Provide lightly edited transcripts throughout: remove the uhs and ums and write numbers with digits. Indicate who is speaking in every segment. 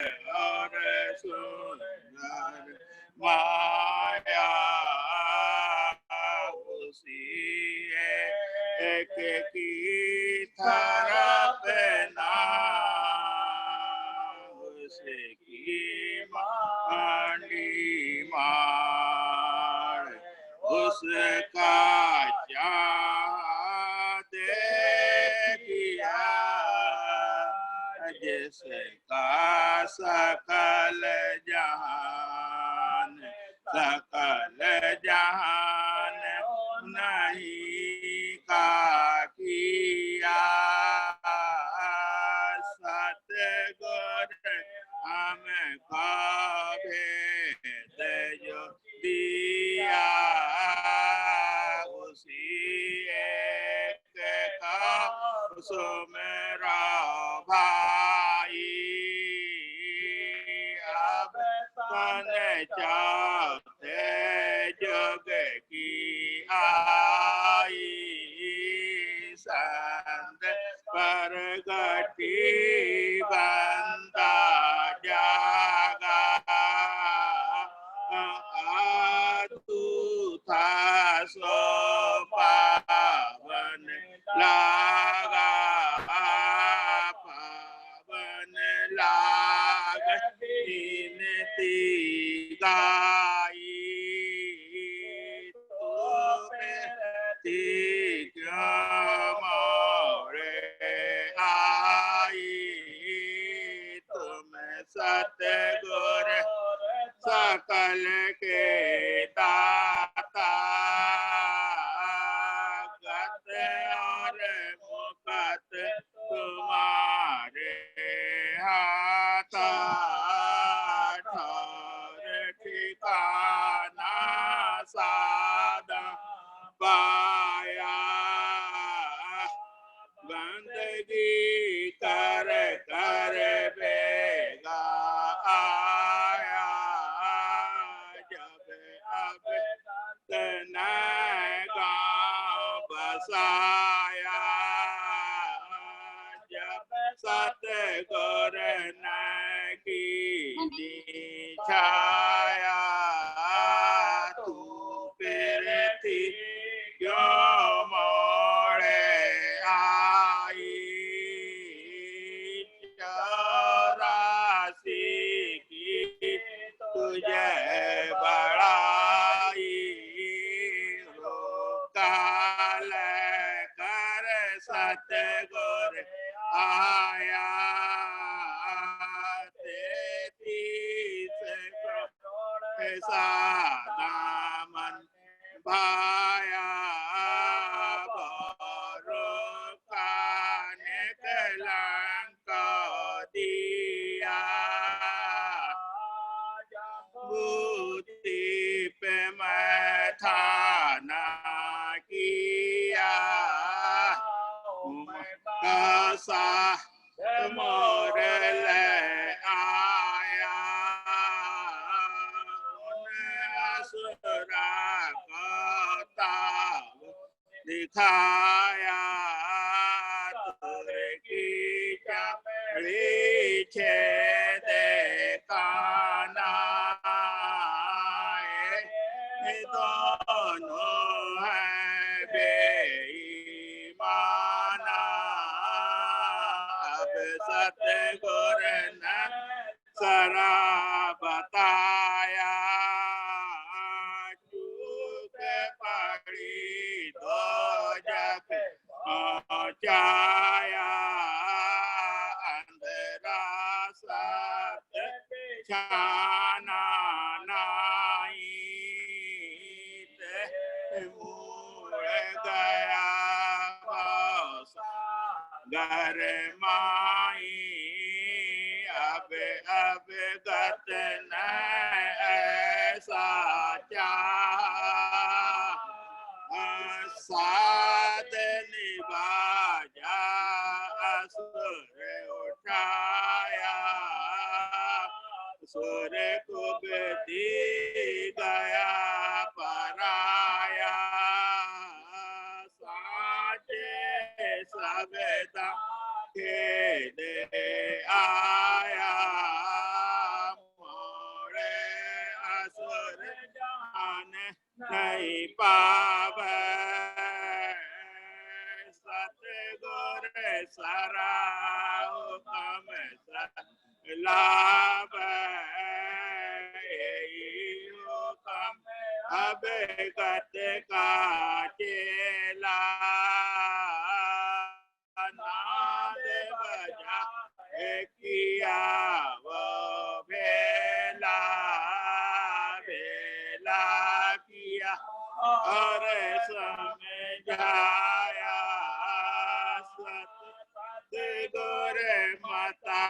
Speaker 1: और सुंदर माया उसी एक की तरफ नाम उसकी मांडी मार उसका चाँद किया जिसका सकल जहान नहीं का किया सतगुर हमको भेद जो दिया उसी एक का सुमेरा भाई अब तन चाहते जग की आई संत पर गति बंदा जागा तू था सो पावन लागा पावन लाग गिनती गाई तो क्यों मोरे आई तुम सतगुर सकल के दाता गत और मुकत तुम्हारे हाथा ठौर ठिकाना सादा पाया बंदगी कर कर बेगा आया जब अब तना गाँव बसाया जब सतगुर न की छाया तू फिर थी क्यों मोड़े आई 84 की तुझे बड़ाई हो काल कर सतगुर आया 33 करोड़ सादा मन भाया कलंक दिया बूटी पे मैं थाना किया कैसा मोर ले आया असुरा को दिखाया तुर की चपड़ी छेद काना दोनों है बेईमाना अब सतगुर ने सरा बताया चूक पड़ी दो जग पहुंचाया अंधेरा सत्य छाना नाई मुड़ गया घर माई अब गत न ऐसा साध निभाया असुर उठाया सुर कुबती गया पराया साचे सबदा खेद आया नहीं पावे सतगुर सारा हुकम लाभ हुकम अब गत का चेला नाद बजा किया वो भेला भेला किया और समझाया सतगुर मता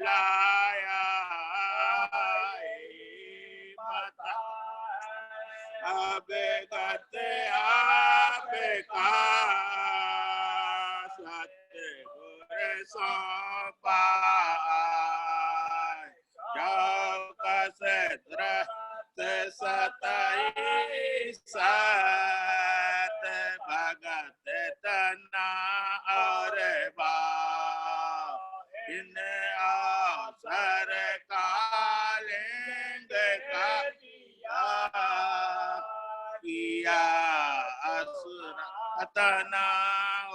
Speaker 1: लाया मता अब गत आपका सतगुर सौंपा सतई सत भगत तना और इन अवसर कालिंग का किया असुर तना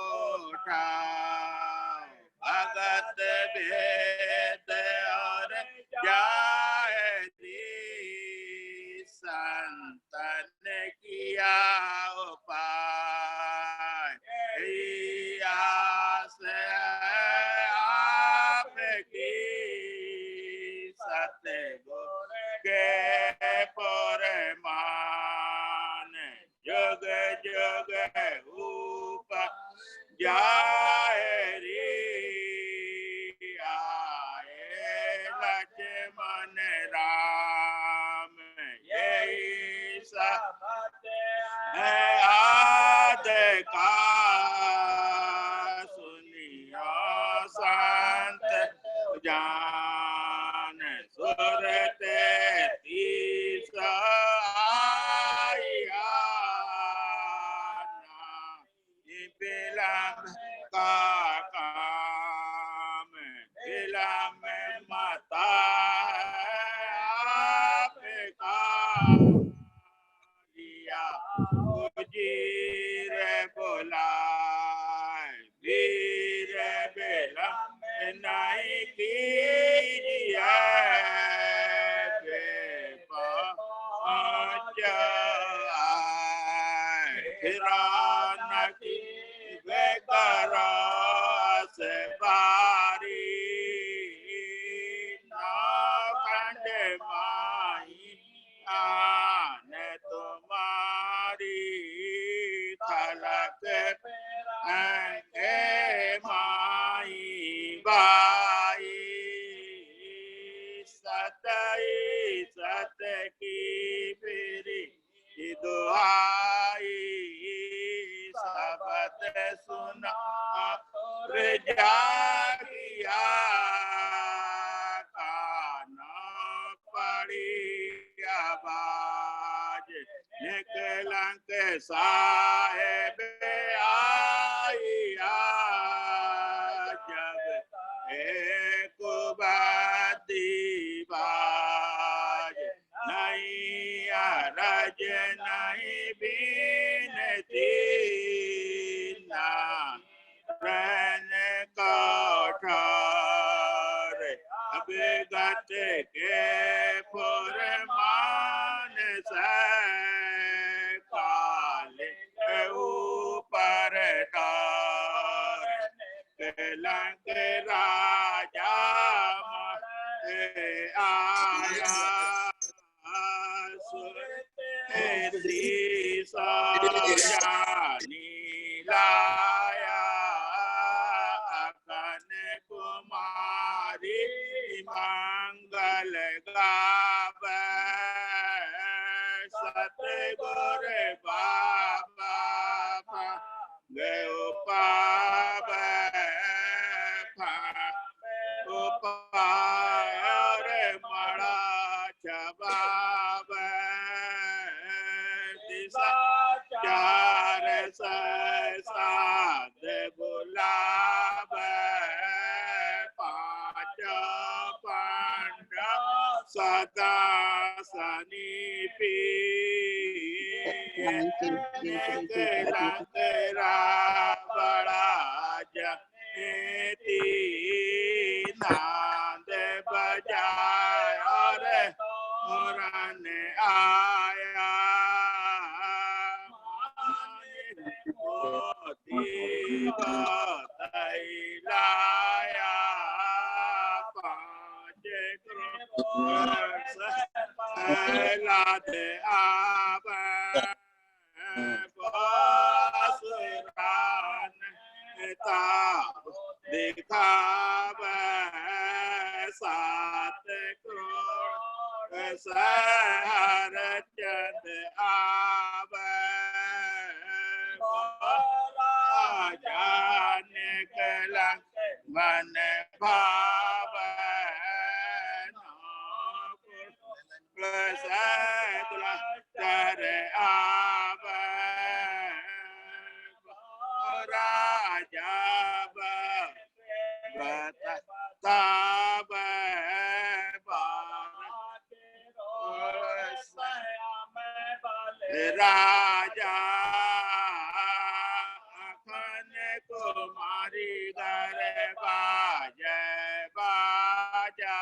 Speaker 1: उठा भगत भेद और जायरी संतन किया उपाय आस आपकी सतगुर के परमान जुग जुग ऊपर जायरी आए लक्ष्मण राम यही सब है आद का सुनियो संत जान सुरते तीस आया बिलम का काम बिलम मता आपका लिया उजीर बुलाए वीर बिलम नहीं कीजिए पहुँच आए की बेकरास बारी नौखंड माही आन तुम्हारी खलक माही बाई सतई सत की फिरी दुहाई सबत सुना जागिया काना पड़ी आवाज निकलंक साहेब आइया जब एक बाती बाज नहीं अरज नहीं बीनती ना रन कौठार अब गत के फुरमान से काले ऊपर डार कलंक राजा आया नीलाया अकन कुमारी मंगल गावे सतगुर बाबा गयो पावे उपायर मड़ा जवाब दिशा चार साध गुलाब पांच पांडव सदा सनीपी तेरा बड़ा जती नाद बजाय और आया मोती लाया पाँच लाद आब दिखाव सात करोड़ सहर चंद आव जाने कलंक मन भाव कर आव राजा ताब राजा खन कुमारी घर बाजय बाजा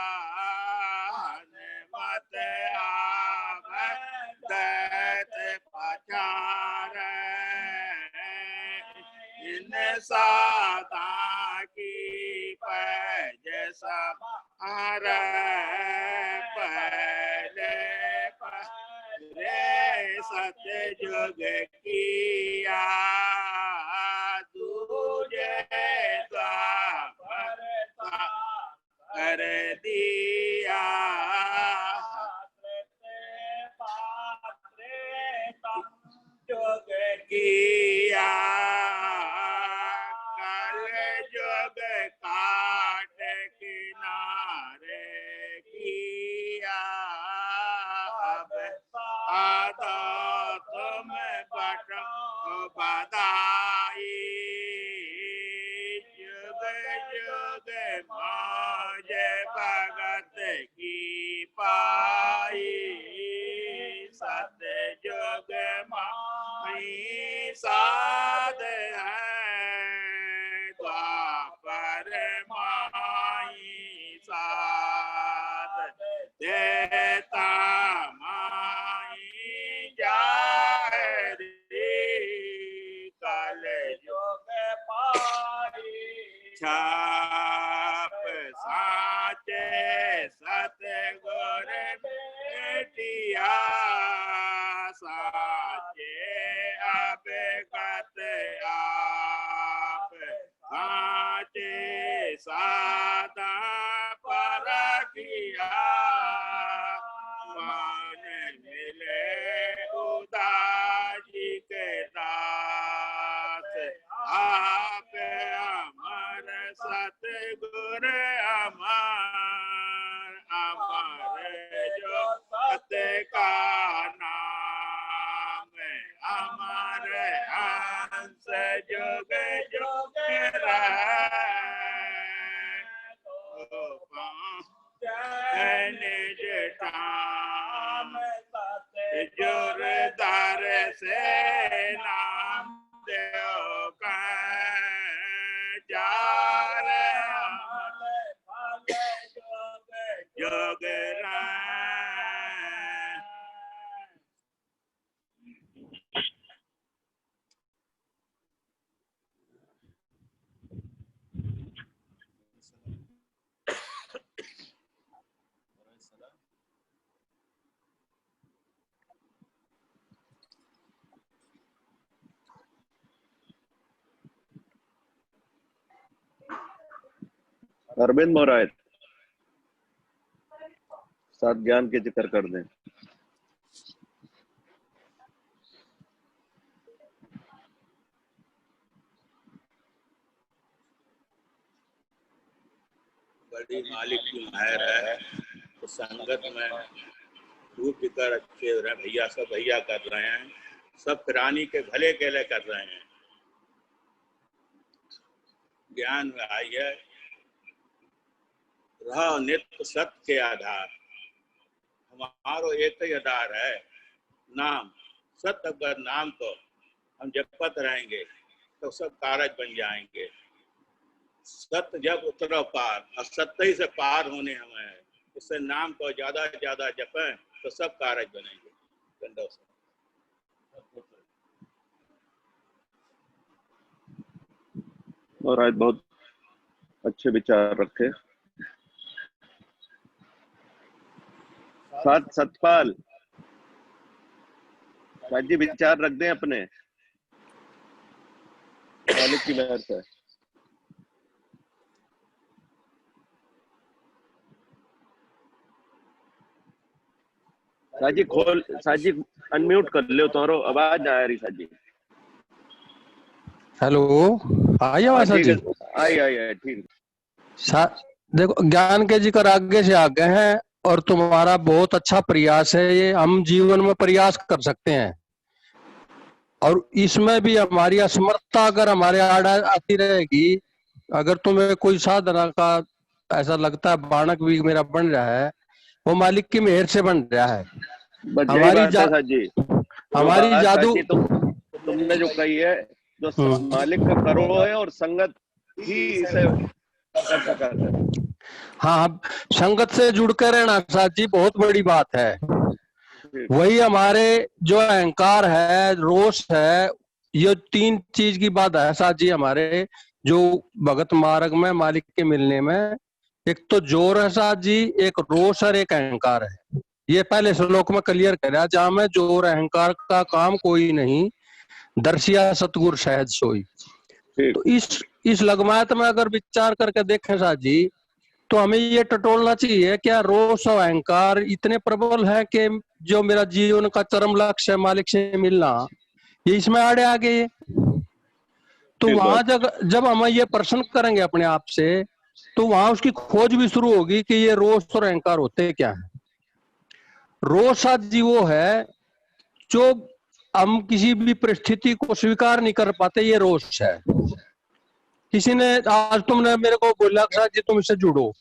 Speaker 1: मत आव दैत पचार इन सादा की पैज सहार पहले सतयुग किया दूजे द्वापर कर दिया जुग किया कल जुग काट किनारे किया आदा तुम बट बधाई जुग जुग मौज भगत की पाई सतयुग माई साध है द्वापर माई साध देता माई जाय कल युग पाई छाप साचे सतगुर बेटिया साचे अब कत आप साचे सादा परखिया मान मिले उदाजी के दास आप अमर सतगुर अमर अमर जो सत्य का नाम अमर हंस जुग जुग निज ठाम जोरदार से नाम देव जार जोग
Speaker 2: अरविंद मोरायत साथ ज्ञान के जिक्र कर दें।
Speaker 1: बड़ी मालिक की महर है तो संगत में डूब कर अच्छे भैया सब भैया कर रहे हैं, सब प्राणी के भले के लिए कर रहे हैं। ज्ञान में आई है रह नित्य सत्य के आधार, हमारो एक ही आधार है, नाम। सत्य अगर नाम को हम जपत रहेंगे तो सब कारज बन जाएंगे। सत्य जब उतरो पार, असत्य ही से पार होने हमें है। इससे नाम को ज्यादा ज्यादा जपें तो सब कारज बनेंगे। दंडों से
Speaker 2: और आज बहुत अच्छे विचार रखे। साथ सतपाल साथ जी विचार रख दें अपने, मालिक की मेहर से। साजी खोल, साजी अनम्यूट कर लो, तोरो आवाज ना आ रही साजी।
Speaker 3: हेलो, आई आवाज
Speaker 2: ठीक
Speaker 3: जी?
Speaker 2: है, आई ठीक।
Speaker 3: देखो, ज्ञान के जिक्र आगे से आगे हैं और तुम्हारा बहुत अच्छा प्रयास है। ये हम जीवन में प्रयास कर सकते हैं और इसमें भी हमारी असमर्थता अगर हमारे आड़ा आती रहेगी, अगर तुम्हें कोई साधना का ऐसा लगता है बाणक भी मेरा बन रहा है, वो मालिक की मेहर से बन रहा है।
Speaker 2: बस यही बात है साजी। जो
Speaker 3: हमारी
Speaker 2: बात
Speaker 3: जादू
Speaker 2: साजी तुमने जो कही है, जो मालिक का करो है और संगत ही इसे कर सकता है।
Speaker 3: हाँ, संगत से जुड़कर रहना साथ जी बहुत बड़ी बात है। वही हमारे जो अहंकार है, रोष है, ये तीन चीज की बात है साथ जी हमारे जो भगत मार्ग में मालिक के मिलने में। एक तो जोर है साथ जी, एक रोष और एक अहंकार है। ये पहले श्लोक में क्लियर करा, जहां में जोर अहंकार का काम कोई नहीं, दर्शिया सतगुर सहज सोई। तो इस लगमायत में अगर विचार करके देखें साथ जी, तो हमें ये टटोलना चाहिए, क्या रोष और अहंकार इतने प्रबल है कि जो मेरा जीवन का चरम लक्ष्य है मालिक से मिलना, ये इसमें आड़े आ गए। तो वहां जब हम ये प्रश्न करेंगे अपने आप से, तो वहां उसकी खोज भी शुरू होगी कि ये रोष और अहंकार होते क्या है। रोष जी वो है जो हम किसी भी परिस्थिति को स्वीकार नहीं कर पाते, ये रोष है। किसी ने आज तुमने मेरे को बोला जी तुम इससे जुड़ो,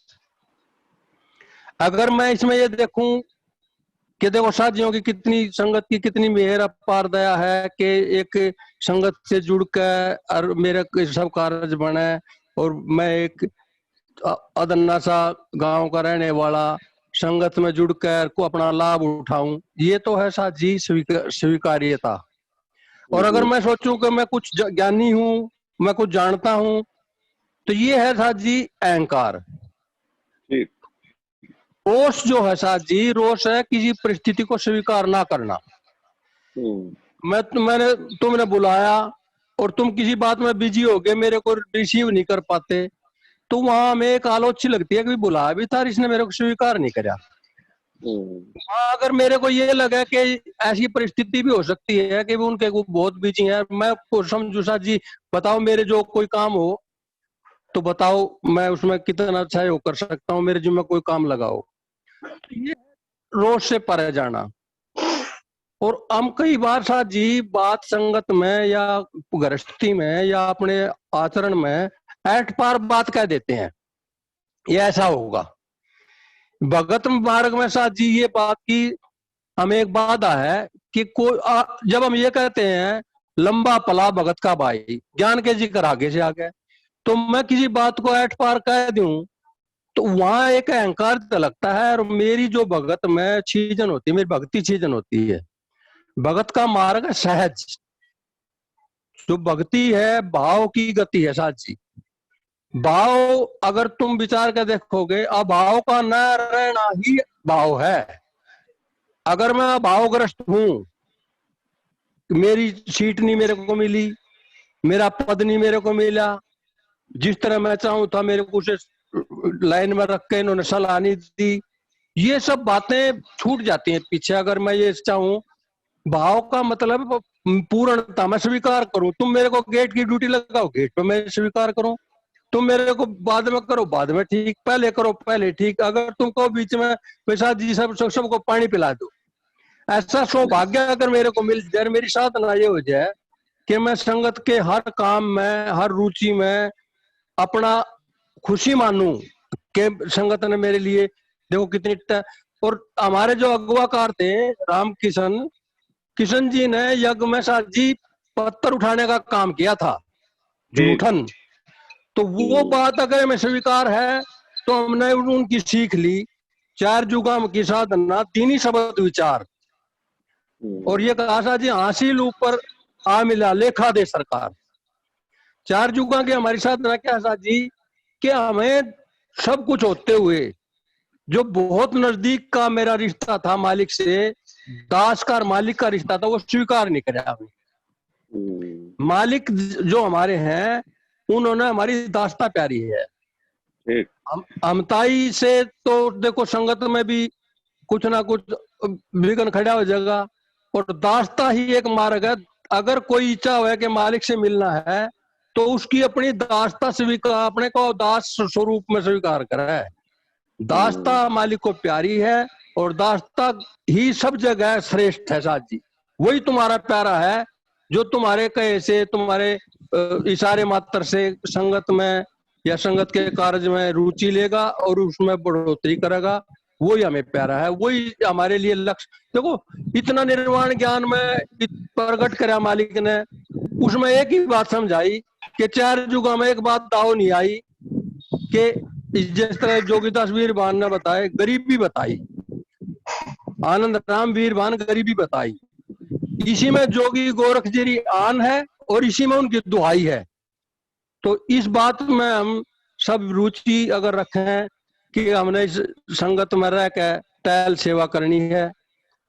Speaker 3: अगर मैं इसमें ये देखूं कि देखो साथियों की कितनी संगत की कितनी मेहर अपार दया है कि एक संगत से जुड़कर और मेरे सब कार्य बने, और मैं एक अदन्ना सा गांव का रहने वाला संगत में जुड़कर को अपना लाभ उठाऊं, ये तो है साथ जी स्वीकार्यता। और अगर मैं सोचूं कि मैं कुछ ज्ञानी हूं, मैं कुछ जानता हूं, तो ये है साथ जी अहंकार। रोष जो है साथ जी, रोष है किसी परिस्थिति को स्वीकार ना करना। मैंने तुमने बुलाया और तुम किसी बात में बिजी हो गए, मेरे को रिसीव नहीं कर पाते, तो वहां हमें एक आलोची लगती है कि बुलाया भी था, इसने मेरे को स्वीकार नहीं करा। हाँ, अगर मेरे को ये लगा कि ऐसी परिस्थिति भी हो सकती है कि उनके बहुत बिजी है, मैं समझू साथ जी, बताओ मेरे जो कोई काम हो तो बताओ, मैं उसमें कितना सहयोग कर सकता हूँ, मेरे जिम्मे कोई काम लगाओ। ये रोष से परे जाना। और हम कई बार साथ जी बात संगत में या गृहस्थी में या अपने आचरण में ऐट पार बात कह देते हैं, ये ऐसा होगा। भगत मार्ग में साथ जी ये बात की हमें एक बाधा है कि जब हम ये कहते हैं लंबा पला भगत का भाई, ज्ञान के जिक्र आगे से आगे, तो मैं किसी बात को ऐट पार कह दूं तो वहां एक अहंकार लगता है। और मेरी जो भगत में छीजन होती है, मेरी भक्ति छीजन होती है। भगत का मार्ग है सहज, जो भक्ति है भाव की गति है साथ जी। भाव अगर तुम विचार कर देखोगे, अभाव का न रहना ही भाव है। अगर मैं भावग्रस्त हूं, मेरी सीट नहीं मेरे को मिली, मेरा पद नहीं मेरे को मिला, जिस तरह मैं चाहूं था मेरे को उसे लाइन में रख के इन्होंने सलाह नहीं दी, ये सब बातें छूट जाती हैं पीछे। अगर मैं ये चाहूं, भाव का मतलब पूर्णता, मैं स्वीकार करूं। तुम मेरे को गेट की ड्यूटी लगाओ, गेट पे मैं स्वीकार करूं। तुम मेरे को बाद में करो, बाद में ठीक, पहले करो पहले ठीक। अगर तुमको बीच में पैसा जी सबको पानी पिला दो, ऐसा सौभाग्य अगर मेरे को मिल जाए, मेरी साधना ये हो जाए कि मैं संगत के हर काम में, हर रुचि में अपना खुशी मानूं कि संगत ने मेरे लिए देखो कितनी और हमारे जो अगवाकार थे राम किशन जी ने यज्ञ में साहब जी पत्थर उठाने का काम किया था, जूठन। तो वो बात अगर हमें स्वीकार है तो हमने उनकी सीख ली। 4 जुगाम की साधना, 3 ही शब्द विचार, और ये कहा साहब जी हासिल ऊपर आ मिला लेखा दे सरकार। 4 जुगा की हमारी साधना क्या है साहब जी, कि हमें सब कुछ होते हुए जो बहुत नजदीक का मेरा रिश्ता था मालिक से, दास का और मालिक का रिश्ता था, वो स्वीकार नहीं कराया हमें। मालिक जो हमारे हैं उन्होंने हमारी दास्ता प्यारी है। अमताई से तो देखो संगत में भी कुछ ना कुछ विघ्न खड़ा हो जाएगा, और दास्ता ही एक मार्ग है। अगर कोई इच्छा हो कि मालिक से मिलना है तो उसकी अपनी दास्ता स्वीकार, अपने को दास स्वरूप में स्वीकार करे। दास्ता मालिक को प्यारी है, और दास्ता ही सब जगह श्रेष्ठ है साथ जी। वही तुम्हारा प्यारा है जो तुम्हारे कहे से, तुम्हारे इशारे मात्र से संगत में या संगत के कार्य में रुचि लेगा और उसमें बढ़ोतरी करेगा। वही हमें प्यारा है, वही हमारे लिए लक्ष्य। देखो इतना निर्वाण ज्ञान में प्रकट करा मालिक ने, उसमें एक ही बात समझाई कि 4 जुगा में एक बात दाव नहीं आई कि जिस तरह जोगीदास वीरभान ने बताए, गरीबी बताई, आनंद राम वीरभान गरीबी बताई। इसी में जोगी गोरख जी आन है और इसी में उनकी दुहाई है। तो इस बात में हम सब रुचि अगर रखें कि हमने इस संगत में रह के टहल सेवा करनी है,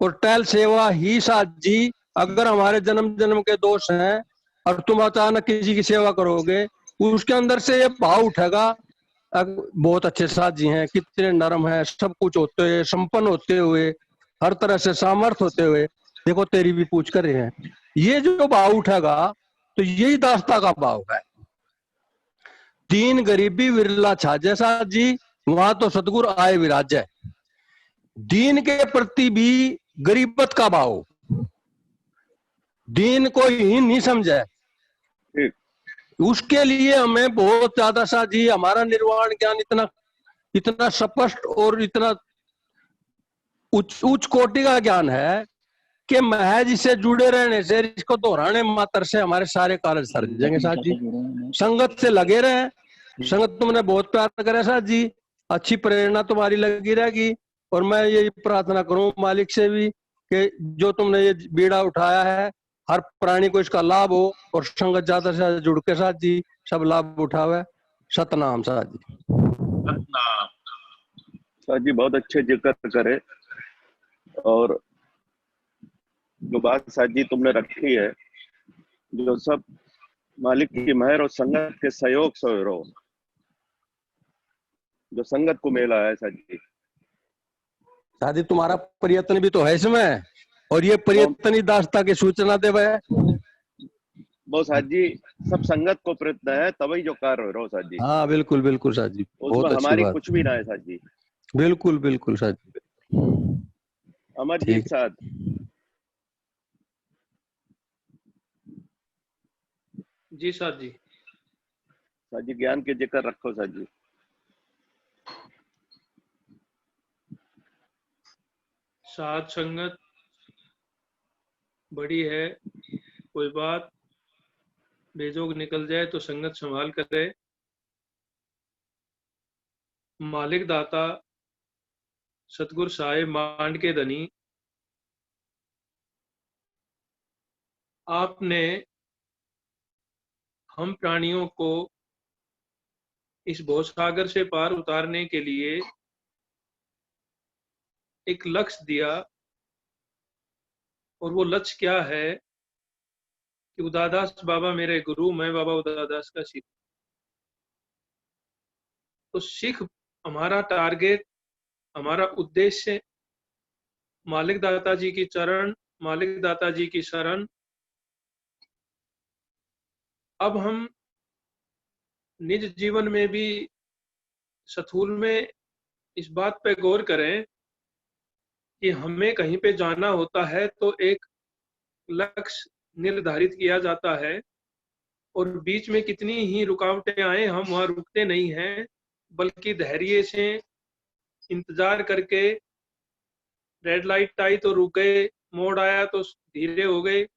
Speaker 3: और टहल सेवा ही साथ जी अगर हमारे जन्म जन्म के दोष हैं और तुम अचानक किसी की सेवा करोगे, उसके अंदर से ये भाव उठेगा, बहुत अच्छे साथ जी हैं, कितने नरम हैं, सब कुछ होते हुए, संपन्न होते हुए, हर तरह से सामर्थ्य होते हुए, देखो तेरी भी पूछ कर रहे हैं। ये जो भाव उठेगा तो यही दास्ता का भाव है। दीन गरीबी विरला छाजे साथ जी, वहां तो सतगुरु आए विराजे। दीन के प्रति भी गरीबत का भाव, दीन को हीन नहीं समझे, उसके लिए हमें बहुत ज्यादा सा जी हमारा निर्वाण ज्ञान इतना स्पष्ट और इतना उच्च कोटि का ज्ञान है कि महज इससे जुड़े रहने से, इसको दोहराने मात्र से हमारे सारे कार्य सर जाएंगे साहब जी। संगत से लगे रहे, संगत तुमने बहुत प्यार करे साहब जी, अच्छी प्रेरणा तुम्हारी लगी रहेगी। और मैं यही प्रार्थना करूं मालिक से भी कि जो तुमने ये बीड़ा उठाया है हर प्राणी को इसका लाभ हो, और संगत ज्यादा से ज्यादा जुड़ के साथ जी सब लाभ उठावे। सतनाम साहब जी।
Speaker 1: सतनाम
Speaker 2: साहब जी बहुत अच्छे जिक्र करे, और जो बात साहब जी तुमने रखी है, जो सब मालिक की मेहर और संगत के सहयोग से रहो, जो संगत को मेला है साहब जी।
Speaker 3: साहब जी तुम्हारा प्रयत्न भी तो है इसमें, और ये प्रयत्न ही दास्ता की सूचना देवे है।
Speaker 2: बहुत साहब जी सब संगत को प्रयत्न है तभी जो कार्य हो रहा साहब जी।
Speaker 3: हाँ बिल्कुल बिल्कुल साहब जी, बहुत अच्छी
Speaker 2: हमारी
Speaker 3: बात।
Speaker 2: कुछ भी ना है साहब जी।
Speaker 3: बिल्कुल बिल्कुल साहब जी।
Speaker 2: अमरजीत साहब
Speaker 4: जी साहब जी।
Speaker 2: साहब जी ज्ञान के जिक्र रखो साहब जी।
Speaker 4: साथ संगत बड़ी है, कोई बात बेजोग निकल जाए तो संगत संभाल करे। मालिक दाता सतगुर साहेब मांड के धनी, आपने हम प्राणियों को इस भवसागर से पार उतारने के लिए एक लक्ष्य दिया, और वो लक्ष्य क्या है कि उदादास बाबा मेरे गुरु, मैं बाबा उदादास का सिख। तो सिख हमारा टारगेट, हमारा उद्देश्य मालिक दाता जी की चरण, मालिक दाता जी की शरण। अब हम निज जीवन में भी स्थूल में इस बात पे गौर करें कि हमें कहीं पे जाना होता है तो एक लक्ष्य निर्धारित किया जाता है, और बीच में कितनी ही रुकावटें आए हम वहां रुकते नहीं हैं, बल्कि धैर्य से इंतजार करके रेड लाइट आई तो रुक गए, मोड़ आया तो धीरे हो गए,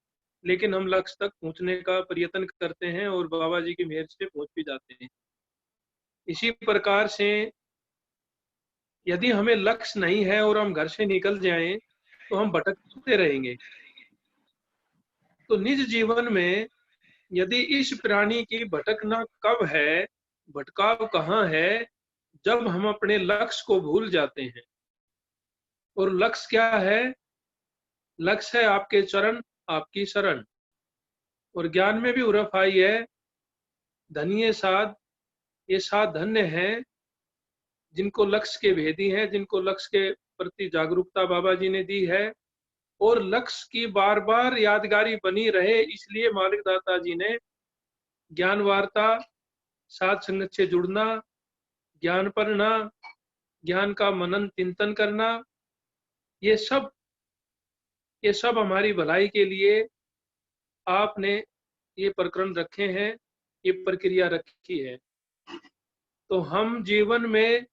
Speaker 4: लेकिन हम लक्ष्य तक पहुंचने का प्रयत्न करते हैं और बाबा जी की मेहर से पहुंच भी जाते हैं। इसी प्रकार से यदि हमें लक्ष्य नहीं है और हम घर से निकल जाएं तो हम भटकते रहेंगे। तो निज जीवन में यदि इस प्राणी की भटकना कब है, भटकाव कहाँ है, जब हम अपने लक्ष्य को भूल जाते हैं। और लक्ष्य क्या है? लक्ष्य है आपके चरण, आपकी शरण। और ज्ञान में भी उर्फ आई है, धन्य साध, ये साध धन्य हैं जिनको लक्ष्य के भेदी हैं, जिनको लक्ष्य के प्रति जागरूकता बाबा जी ने दी है और लक्ष्य की बार बार यादगारी बनी रहे, इसलिए मालिक दाता जी ने ज्ञान वार्ता, साध संगत से जुड़ना, ज्ञान पढ़ना, ज्ञान का मनन चिंतन करना, ये सब हमारी भलाई के लिए आपने ये प्रकरण रखे हैं, ये प्रक्रिया रखी है। तो हम जीवन में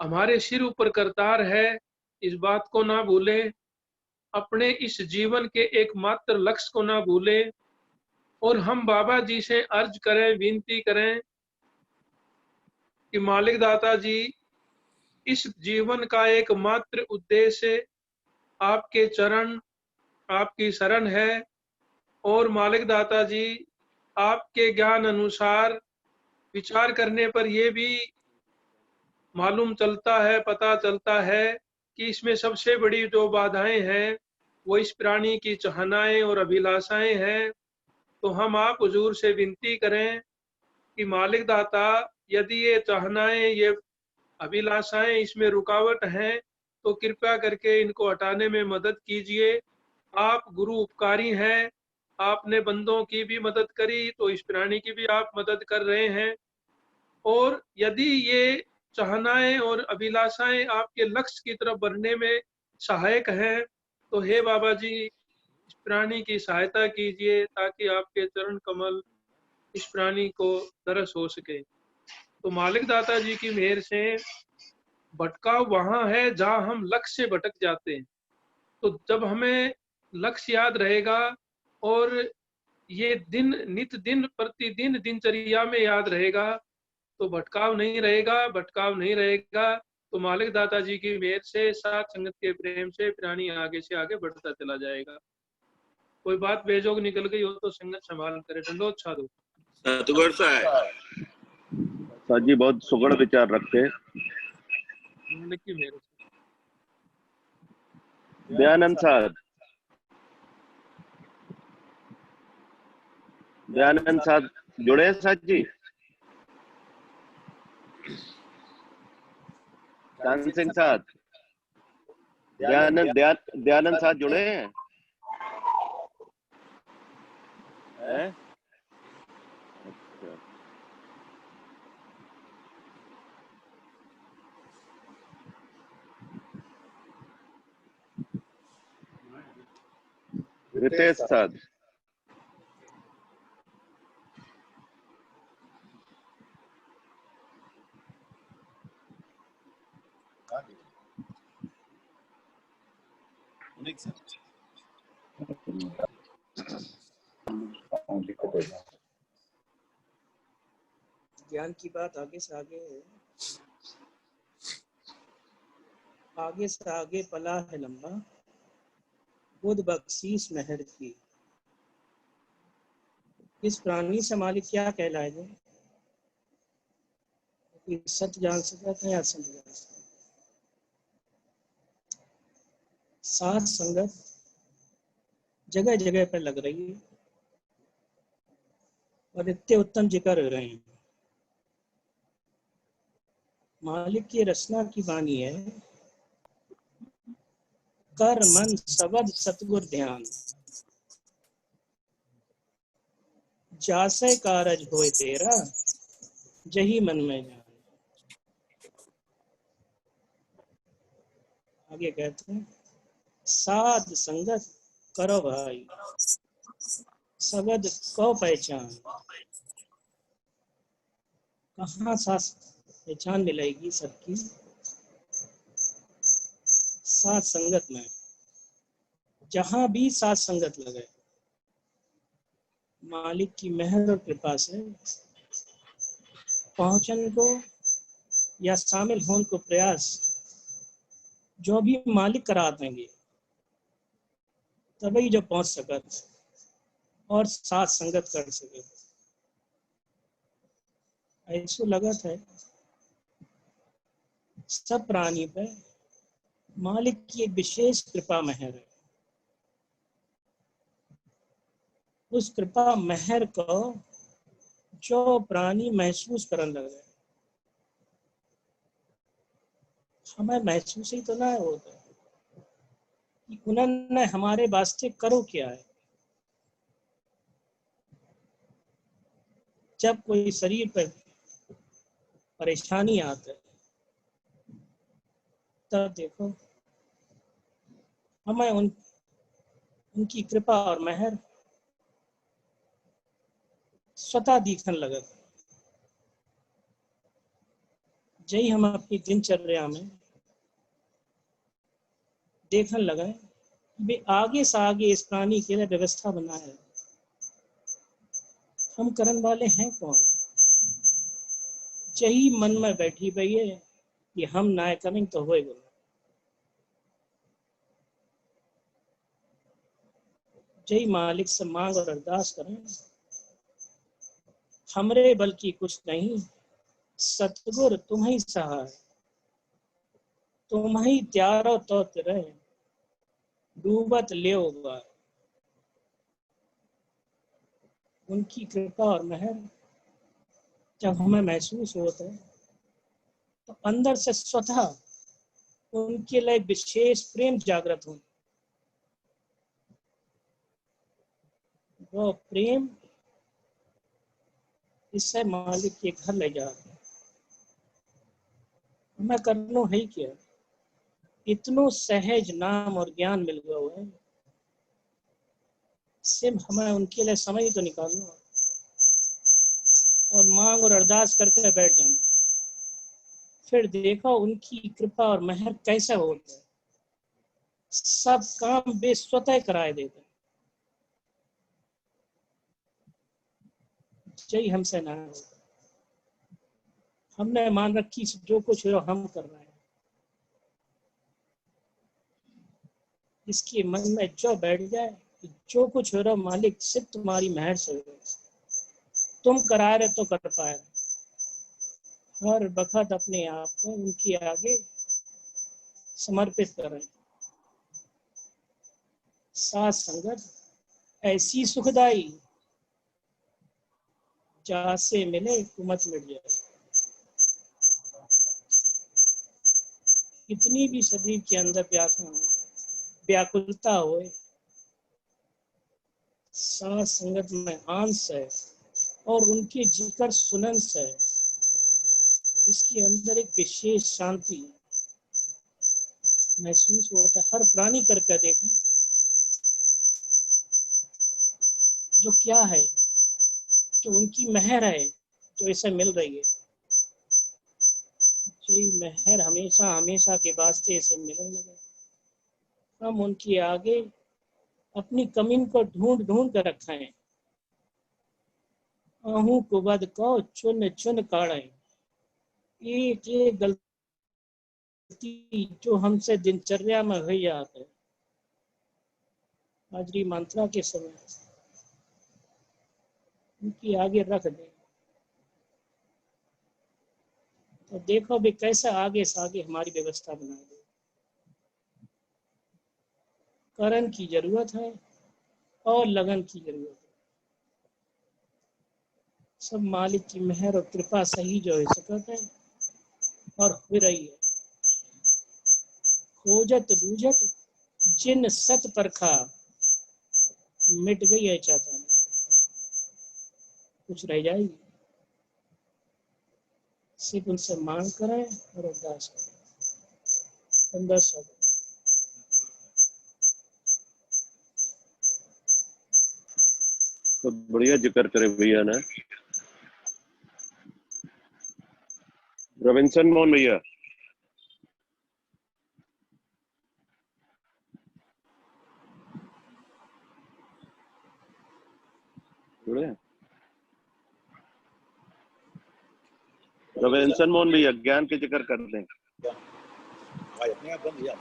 Speaker 4: हमारे सिर ऊपर करतार है, इस बात को ना भूलें, अपने इस जीवन के एकमात्र लक्ष्य को ना भूलें और हम बाबा जी से अर्ज करें, विनती करें कि मालिक दाता जी, इस जीवन का एकमात्र उद्देश्य आपके चरण, आपकी शरण है और मालिक दाता जी, आपके ज्ञान अनुसार विचार करने पर यह भी मालूम चलता है, पता चलता है कि इसमें सबसे बड़ी जो बाधाएं हैं वो इस प्राणी की चाहनाएं और अभिलाषाएं हैं। तो हम आप हुजूर से विनती करें कि मालिक दाता, यदि ये चाहनाएं, ये अभिलाषाएं इसमें रुकावट हैं तो कृपया करके इनको हटाने में मदद कीजिए। आप गुरु उपकारी हैं, आपने बंदों की भी मदद करी तो इस प्राणी की भी आप मदद कर रहे हैं। और यदि ये चाहनाएं और अभिलाषाएं आपके लक्ष्य की तरफ बढ़ने में सहायक हैं तो हे बाबा जी, इस प्राणी की सहायता कीजिए ताकि आपके चरण कमल इस प्राणी को दरस हो सके। तो मालिक दाता जी की मेहर से भटकाव वहां है जहां हम लक्ष्य से भटक जाते हैं। तो जब हमें लक्ष्य याद रहेगा और ये नित दिन प्रतिदिन दिनचर्या में याद रहेगा तो भटकाव नहीं रहेगा। तो मालिक दाता जी की मेहर से, साथ संगत के प्रेम से प्राणी आगे से आगे बढ़ता चला जाएगा। कोई बात बेजोग निकल गई हो तो संगत संभाल करे। दंडोत साधु।
Speaker 1: सतगुरु साहब
Speaker 2: साहब जी बहुत सुगढ़ विचार रखते हैं।
Speaker 4: मालिक की मेहर से।
Speaker 2: दयानंद साहब जुड़े हैं साहब जी? कान सिंह साहब, दयानंद साहब जुड़े हैं? रितेश साहब,
Speaker 5: ज्ञान की बात आगे से आगे पला है लंबा, बुध बख्शीश मेहर की। इस प्राणी से मालिक क्या कहलाएगा? सत्य जान सकते हैं या संत जान सकते? साथ संगत जगह जगह पर लग रही है और इतने उत्तम जिक्र हो रहे हैं। मालिक की रचना की वाणी है, कर मन शब्द सतगुर ध्यान, जासे कारज होए तेरा, जही मन में जान। आगे कहते हैं, साध संगत करो भाई, शब्द को पहचान। कहाँ सा पहचान मिलेगी सबकी? साथ संगत में, जहां भी साथ संगत लगे, मालिक की मेहर और कृपा से पहुंचने को या शामिल होने को प्रयास जो भी मालिक करा देंगे, तभी जो पहुंच सकत और साथ संगत कर सके। ऐसा लगत है सब प्राणी पे मालिक की एक विशेष कृपा मेहर है। उस कृपा मेहर को जो प्राणी महसूस करने लगे, हमें महसूस ही तो ना होता कि उन्होंने हमारे वास्ते करो क्या है। जब कोई शरीर पर परेशानी आती है, तब देखो हमें उनकी कृपा और मेहर स्वतः दिखने लगा। यही हम अपनी दिनचर्या में देखने लगा वे आगे से आगे इस प्राणी के लिए व्यवस्था बना है। हम करने वाले हैं कौन? यही मन में बैठी हुई है कि हम ना करें तो होएगा। यही मालिक से मांग और अरदास करें, हमरे बल्कि कुछ नहीं, सतगुर तुम ही सहाय, तुम ही त्यारो तो रहे, डूबत ले बार। उनकी कृपा और मेहर जब हमें महसूस होता है तो अंदर से स्वतः उनके लिए विशेष प्रेम जागृत हो। वो प्रेम इससे मालिक के घर ले जाते हैं। हमें करना है क्या? इतनो सहज नाम और ज्ञान मिल गया है, सिर्फ हमें उनके लिए समय तो निकालना और मांग और अरदास करके बैठ जाना। फिर देखो उनकी कृपा और मेहर कैसे होता है। सब काम वे स्वतः कराए देते हैं। यही हमसे ना होता। हमने मान रखी जो कुछ हो हम कर रहे हैं। इसके मन में जो बैठ जाए जो कुछ हो रहा मालिक सिर्फ तुम्हारी मेहर से हो रहा, तुम करा रहे तो कर पाए। हर वक्त अपने आप को उनके आगे समर्पित करें। साथ संगत ऐसी सुखदाई जहाँ से मिले कुमत मिट जाए। कितनी भी शरीर के अंदर व्याकुलता हो, साथ संगत में आंस है और उनके जिक्र सुनन से इसके अंदर एक विशेष शांति महसूस होता है। हर प्राणी करके देखें जो क्या है, जो उनकी मेहर है जो इसे मिल रही है। यही मेहर हमेशा हमेशा के वास्ते इसे मिलने लगे। हम उनके आगे अपनी कमी को ढूंढ ढूंढ कर रखा है। आहू कुबद को चुन चुन काढ़े, एक एक गलती जो हमसे दिनचर्या में हो जाते है, हाजरी मंत्रा के समय उनकी आगे रख दे तो देखो भी कैसे आगे से आगे हमारी व्यवस्था बना दे। करण की जरूरत है और लगन की जरूरत है। सब मालिक की मेहर और कृपा सही जो है सकत है और हो रही है। खोजत बूझत जिन सत परखा, मिट गई है चाहता कुछ रह जाएगी। सिर्फ उनसे मांग करें और अरदास करें। अंदर से
Speaker 2: तो बढ़िया जिक्र करे भैया ने। रविंद्र मोहन भैया, जुड़े हैं। रविंसन मोहन भैया ज्ञान के जिक्र कर दें।
Speaker 1: भाई अपने आप बंद किया।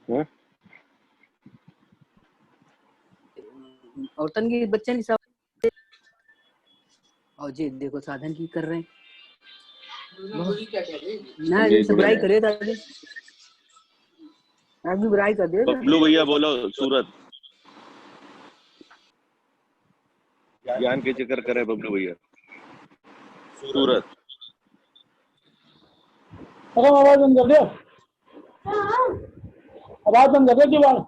Speaker 2: हैं?
Speaker 6: औरतन के बच्चे नहीं सब और जी देखो साधन की कर रहे हैं ना, इनसे बुराई करे दादी, आप भी बुराई कर दे।
Speaker 2: बबलू भैया बोलो सूरत, ज्ञान के जिक्र करे बबलू भैया। सूरत
Speaker 5: आवाज बंद कर दो, आवाज बंद कर दो की बात।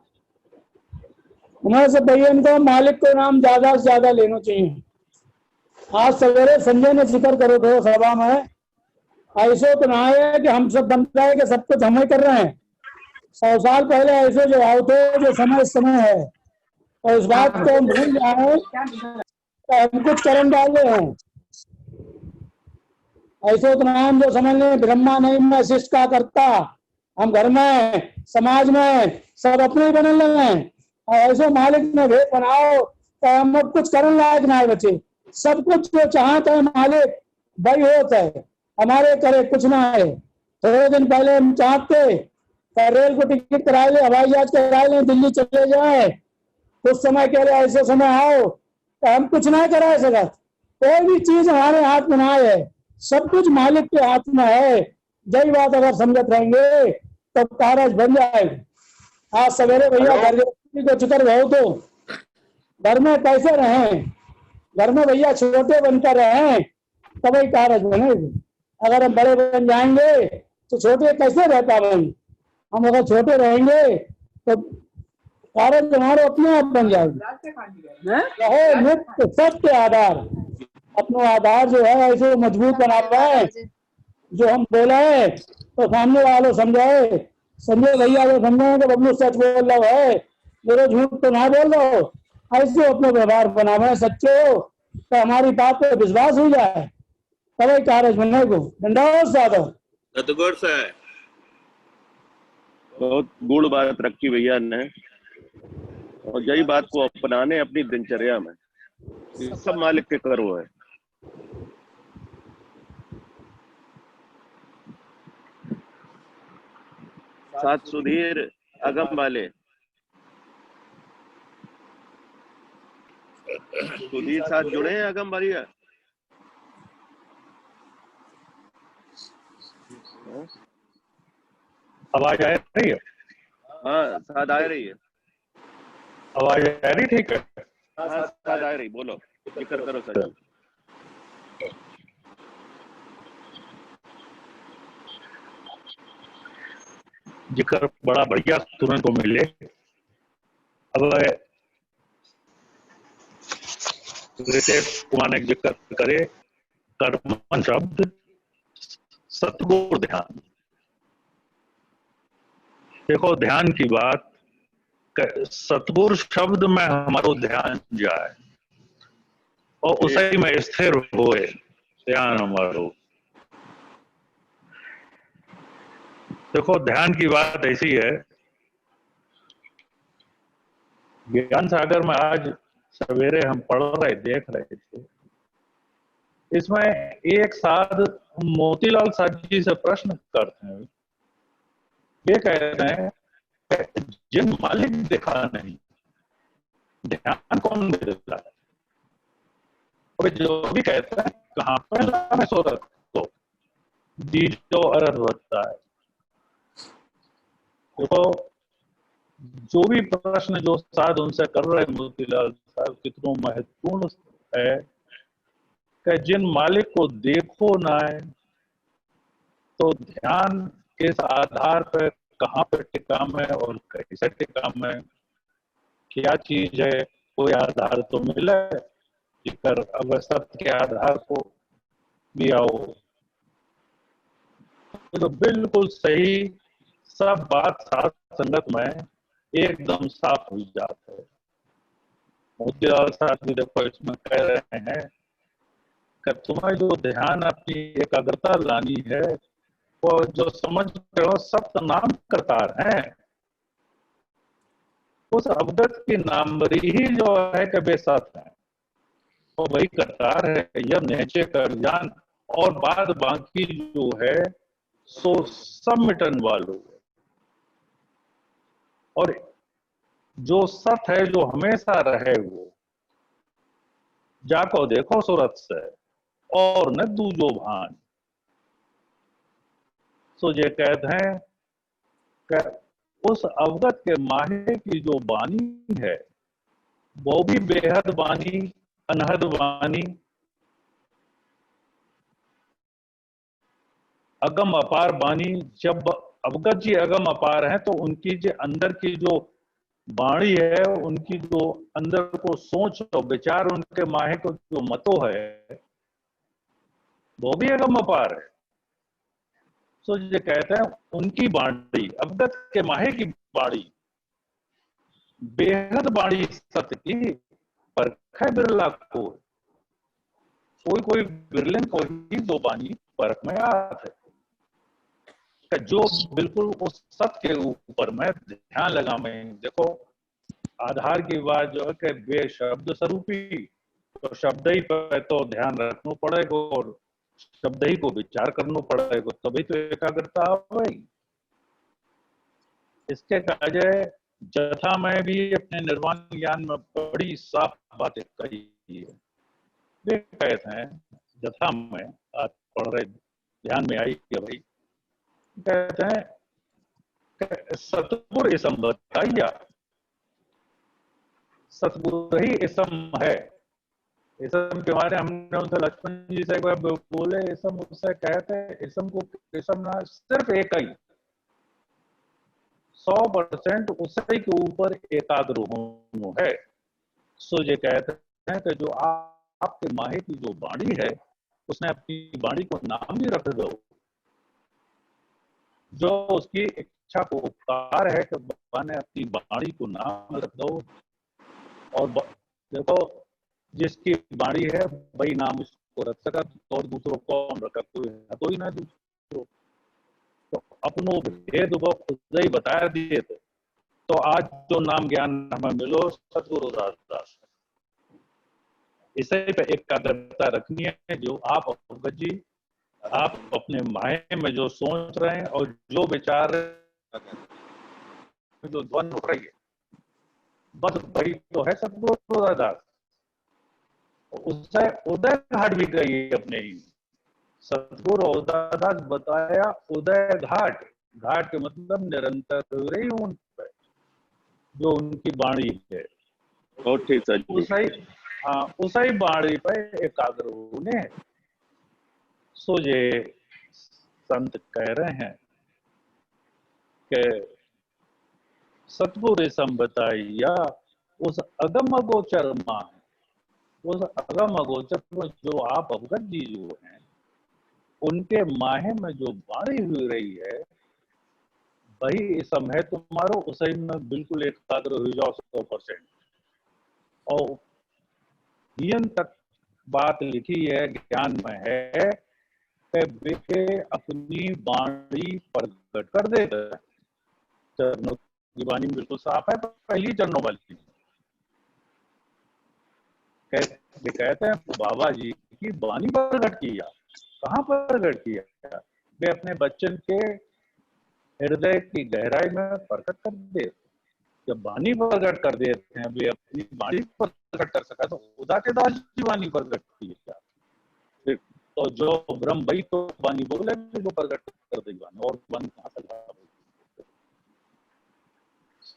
Speaker 5: हमारे से भैया इनको मालिक को नाम ज्यादा से ज्यादा लेना चाहिए। आज सवेरे संजय ने जिक्र करो थे सभा में, ऐसे तो ना है कि हम सब बनता है कि सब कुछ हम ही कर रहे हैं। 100 साल पहले ऐसे जो आओ थे जो समय समय है, और इस बात को हम भूल जाए तो हम कुछ कर्म डाले हैं। ऐसे तो नाम जो समझ लें ब्रह्मा नहीं मैं शिष्ट का करता, हम घर में समाज में सब अपने ही बनल रहे हैं। और ऐसे मालिक ने भेद बनाओ तो हम अब कुछ करने लायक ना बचे। सब कुछ जो चाहता है मालिक वही होता है, हमारे करे कुछ ना है। थोड़े दिन पहले हम चाहते रेल को टिकट करा ले, हवाई जहाज करा ले, दिल्ली चले जाए, कुछ समय के लिए ऐसे समय आओ तो हम कुछ नहीं करा सकते। कोई भी चीज हमारे हाथ में ना है, सब कुछ मालिक के हाथ में है। यही बात अगर समझत रहेंगे तो कारज बन जाएगा। आज सवेरे भैया घर को चित्र रहो तो घर में कैसे रहें, घर में भैया छोटे बनकर रहें तभी कारज बनेगी। अगर हम बड़े बन जाएंगे तो छोटे कैसे रह पाएंगे। हम अगर छोटे रहेंगे तो कारज हमारे अपने आप बन जाएगी। रहो नित्य सत्य आधार, अपना आधार जो है ऐसे मजबूत बना पाए। जो हम बोले तो सामने वालों समझाए, संजय भैया को समझाए कि बबलू सच बोल रहा है, मेरे झूठ तो ना बोल रहा हो। ऐसे अपने व्यवहार बनावे सच्चे हो तो हमारी बात पे विश्वास हो जाए तभी कारज बनने को। धन्यवाद साधो
Speaker 1: सतगुर से
Speaker 2: बहुत गुड़ बात रखी भैया ने, और यही बात को अपनाने अपनी दिनचर्या में। ये सब मालिक के करो है। साथ सुधीर अगम वाले, सुधीर साथ जुड़े हैं अगम भैया।
Speaker 7: आवाज आ रही है?
Speaker 2: हाँ साथ आ रही है,
Speaker 7: आवाज आ रही? ठीक है,
Speaker 2: हाँ साथ आ रही, बोलो जिक्र करो सर।
Speaker 7: जिक्र बड़ा बढ़िया सुनने को मिले। अब रितेश कुमार ने जिक्र करे कर्म शब्द सतगुर ध्यान। देखो ध्यान की बात, सतगुर शब्द में हमारो ध्यान जाए और उसे में स्थिर होए ध्यान हमारो। देखो ध्यान की बात ऐसी है, ज्ञान सागर में आज सवेरे हम पढ़ रहे देख रहे थे, इसमें एक साध मोतीलाल साहब जी से प्रश्न करते हैं। ये कहते हैं जिन मालिक देखा नहीं ध्यान कौन देता है। और जो भी कहते हैं कहां पर सोरत तो जी जो अर्थ होता है। देखो जो भी प्रश्न जो साध उनसे कर रहे मोतीलाल साहब कितना महत्वपूर्ण है कि जिन मालिक को देखो ना है तो ध्यान किस आधार पर कहाँ पर टिका में और कैसे टिका में, क्या चीज है, कोई आधार तो मिले जिकर अब सत्य के आधार को भी आओ। तो बिल्कुल सही सब बात साथ संगत में एकदम साफ हो जाता है। मोतीलाल साहब भी देखो इसमें कह रहे हैं कि तुम्हें जो ध्यान अपनी एकाग्रता लानी है वो जो समझ रहे हो सप्त नाम करतार है, उस अवगत की नामवरी ही जो है कि बेसत है, वो वही करतार है। यह नीचे कर जान और बाद बाकी जो है सो सब मिटन वालों है। और जो सत है जो हमेशा रहे वो जाको देखो सूरत से और न दूजो भान। सो ये कहते हैं कि उस अवगत के माहे की जो वाणी है वो भी बेहद वाणी, अनहद वाणी, अगम अपार वाणी। जब अवगत जी अगम अपार हैं तो उनकी जो अंदर की जो वाणी है, उनकी जो अंदर को सोच और विचार, उनके माहे को जो मतो है वो भी अगम अपार है। सो ये कहते हैं उनकी वाणी, अवगत के माहे की वाणी बेहद वाणी सत्य की परख बिरला को। कोई कोई बिरलन को ही दो वाणी परख में आते है, जो बिल्कुल उस सत्य के ऊपर में ध्यान लगा। मैं देखो आधार की बात जो है कि बेशब्द स्वरूपी, तो शब्द ही पर तो ध्यान रखना पड़ेगा और शब्द ही को विचार करना पड़ेगा, तभी तो एकाग्रता आएगी। इसके काज जथा में भी अपने निर्वाण ज्ञान में बड़ी साफ बातें कही है। वे कहते हैं जथा में आज पढ़ रहे ध्यान में आई कि भाई कहते हैं सतगुरु इसम बताइया, सतगुरु ही इसम है। इसम के बारे हमने उनसे लक्ष्मण जी से एक बार बोले, इसम उससे कहते हैं इसम को, इसम ना सिर्फ एक ही 100% उसी के ऊपर एकाग्र होना है। सो ये कहते हैं कि जो आपके माहे की जो वाणी है उसने अपनी वाणी को नाम भी रख दो, जो उसकी इच्छा को उपकार है कि भगवान ने अपनी वाणी को नाम रख दो। और देखो जिसकी वाणी है वही नाम उसको रख सका, और दूसरों कौन रखा, कोई है तो ही ना दूसरों। तो अपनो भेद वो खुद ही बता दिए थे। तो आज जो नाम ज्ञान हमें मिलो सतगुरु दास, इसे पे एकाग्रता रखनी है। जो आप अवगत जी आप अपने माहे में जो सोच रहे हैं और जो विचार जो ध्वन हो रही है, बस वही तो है सतगुरु दास। उससे उदय घाट भी गई अपने ही सतगुरु दास बताया। उदय घाट, घाट के मतलब निरंतर रही उन पर जो उनकी वाणी है,
Speaker 2: और ठीक सर जी।
Speaker 7: उसी वाणी पर एकाग्र होने। सो ये संत कह रहे हैं कि सतगुरु सम बताइया उस अगम अगोचर मां, उस अगम अगोचर में जो आप अवगत जी जो हैं उनके माहे में जो वाणी हुई रही है वही इसम है तुम्हारो। उसी में बिल्कुल एकाग्र हो जाओ 100%। और नियम तक बात लिखी है ज्ञान में है कि वे अपनी वाणी प्रकट कर देते हैं। चरणों की वाणी बिल्कुल साफ है, पहली चरणों वाली। कहते हैं बाबा जी की वाणी प्रकट किया, कहाँ प्रकट किया? वे अपने बच्चन के हृदय की गहराई में प्रकट कर दे। जब वाणी प्रकट कर देते हैं, वे अपनी वाणी प्रकट कर सका तो खुदा के दास की वाणी प्रकट किया। तो जो ब्रह्म वही तो वाणी बोले जो प्रकट कर दे वाणी, और वाणी कहाँ से ला?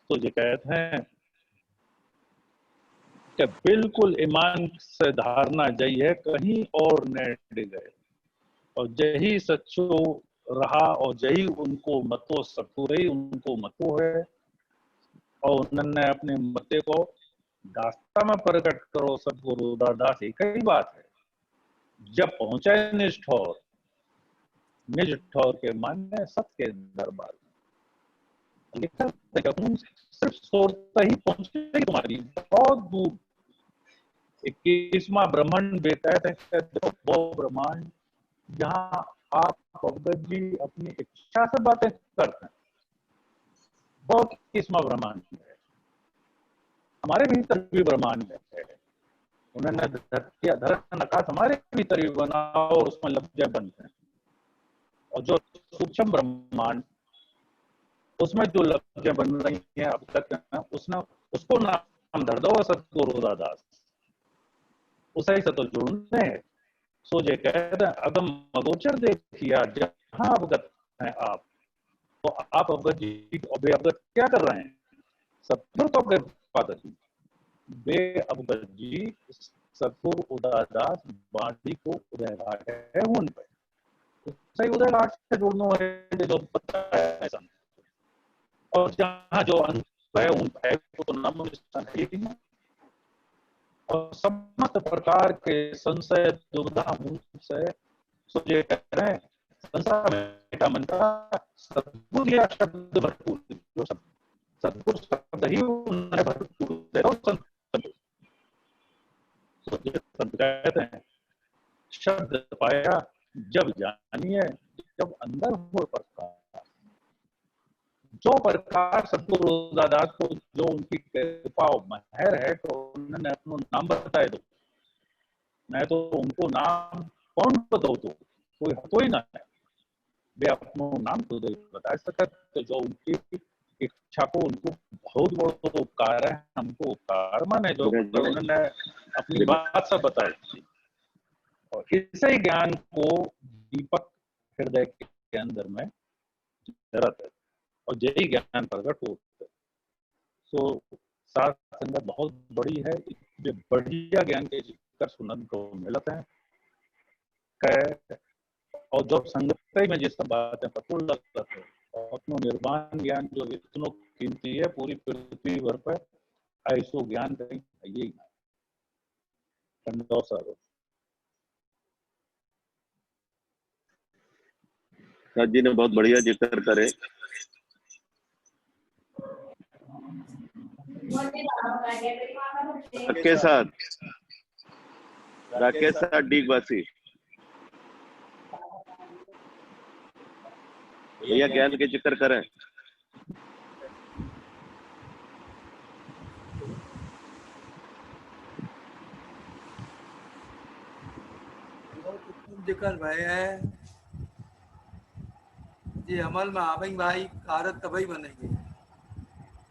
Speaker 7: तो ये कहते हैं कि बिल्कुल ईमान से धारणा जई है कहीं और न गए, और जही सच्चो रहा और जही उनको मतो सतुरई उनको मतो है। और उन्होंने अपने मते को दास्ता में प्रकट करो सतगुरु दास। एक ही बात है, जब पहुंचे निज ठौर के मान्य सत्य के दरबार में, लिखा सिर्फ सोचता ही पहुंचे तुम्हारी बहुत दूर 21वां ब्रह्मांड भी कहते हैं कि वो ब्रह्मांड जहां आप अवगत जी अपनी इच्छा से बातें करते हैं, वो 21वां ब्रह्मांड है। हमारे भीतर भी ब्रह्मांड है, उन्होंने धरती धरन आकाश हमारे भीतर ही बना और उसमें लफ्ज़ बनते हैं। और जो सूक्ष्म ब्रह्मांड उसमें जो लफ्ज़ें बन रही हैं अब तक, उसने उसको नाम धर दो सतगुरु दास, उसे से तो जुड़ने हैं। सो जे कहते हैं अगम अगोचर देखिया जहां अवगत हैं आप, तो आप अवगत जी अवगत क्या कर रहे हैं? सतगुरु तो कृपादर जी, वे अवगत जी सतगुरु उदादास बाणी को उदय घाट है उन पे, सही उदय घाट से जुड़ना है जो पता है। और जहाँ जो अंत है उन है तो नाम निशान है ही नहीं। और समस्त प्रकार के संशय दुविधा उनसे सोचे कह रहे हैं संसार में मन का सद्गुरु या शब्द भरपूर, जो सद्गुरु शब्द ही उन्हें भरपूर दे दो संत कहते हैं शब्द पाया जब जानिए जब अंदर हो प्रकाश। जो प्रकाश सतगुरु दादास को जो उनकी कृपा महर है तो उन्होंने अपना नाम बताए दो, नहीं तो उनको नाम कौन बताओ, तो कोई तो ही ना है, वे अपना नाम तो बता सकते। जो उनकी इच्छा को उनको बहुत बड़ा उपकार है, हमको उपकार माने जो उन्होंने अपनी बात सब बताई। और इसे ज्ञान को दीपक हृदय के अंदर में जरत है और यही ज्ञान प्रकट होता है। सो सात संगत बहुत बड़ी है, जो बढ़िया ज्ञान के जिक्र सुनने को मिलते हैं और जब संगत में जिस बातें पता लगता है और अपनो निर्वाण ज्ञान जो इतनो कीमती है पूरी पृथ्वी भर पर, ऐसो ज्ञान कहीं यही साहब
Speaker 2: जी ने बहुत बढ़िया जिक्र करे। राकेश साथ डीगवासी भैया ज्ञान के जिक्र करें।
Speaker 8: जिक्र भय है जी अमल में आवेंगे भाई, कारत तभी बनेंगे।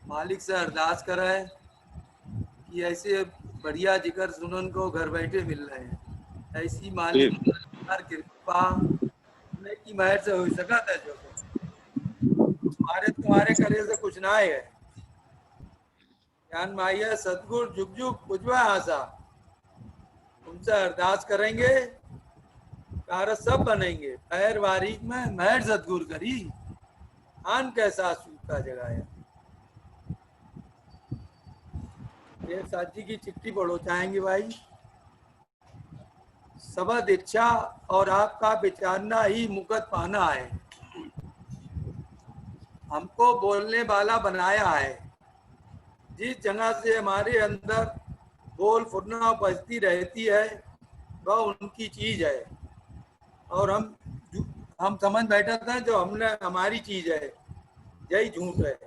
Speaker 8: मालिक से अरदास करे कि ऐसे बढ़िया जिक्र सुनन को घर बैठे मिल रहे हैं, ऐसी मालिक कृपा की महर से हो सका था। जो तुम्हारे करे से कुछ ना है। ज्ञान माया सतगुरु जुग जुग बुझवा आशा, उनसे अरदास करेंगे कारत सब बनेंगे। पैर बारीक में महर सतगुरु करी, आन कैसा सूखा जगाया। ये साथी की चिट्ठी पढ़ो चाहेंगे भाई। सबद इच्छा और आपका विचारना ही मुकत पाना है, हमको बोलने वाला बनाया है। जिस जगह से हमारे अंदर बोल फुटना बजती रहती है वह उनकी चीज है, और हम समझ बैठा था जो हमने हमारी चीज है, यही झूठ है।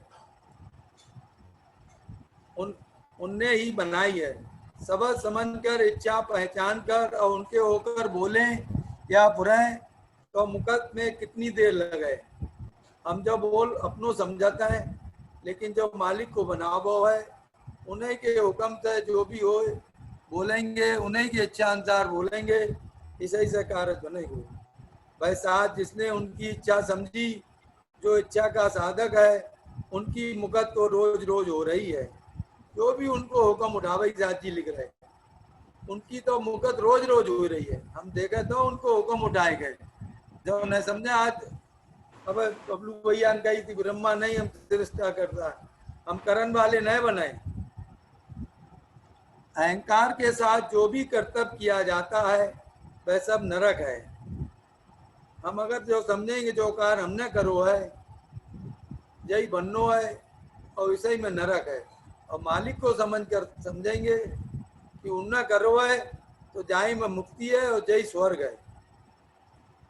Speaker 8: उनने ही बनाई है। सबद समझ कर इच्छा पहचान कर और उनके होकर बोले या बुरे तो मुकत में कितनी देर लगे। हम जब बोल अपनों समझाता है, लेकिन जब मालिक को बनावो है उन्हीं के हुक्म से जो भी हो बोलेंगे, उन्हीं की इच्छा अनुसार बोलेंगे, इसे से कारक बनेगी। वैसा जिसने उनकी इच्छा समझी, जो इच्छा का साधक है, उनकी मुकत तो रोज रोज हो रही है। जो भी उनको हुक्म उठावे जाती लिख रहे, उनकी तो मुकत रोज रोज हो रही है। हम देखे तो उनको हुक्म उठाए गए, जब उन्हें समझे आज अब बबलू भैया ने कही थी ब्रह्मा नहीं हम सृष्टा करता, हम करण वाले नहीं बनाए। अहंकार के साथ जो भी कर्तव्य किया जाता है वह सब नरक है। हम अगर जो समझेंगे जो कार्य हमने करो है यही बननो है और इसे ही में नरक है, और मालिक को समझ कर समझेंगे कि उन्ना करो है तो जाई में मुक्ति है और जय स्वर्ग है।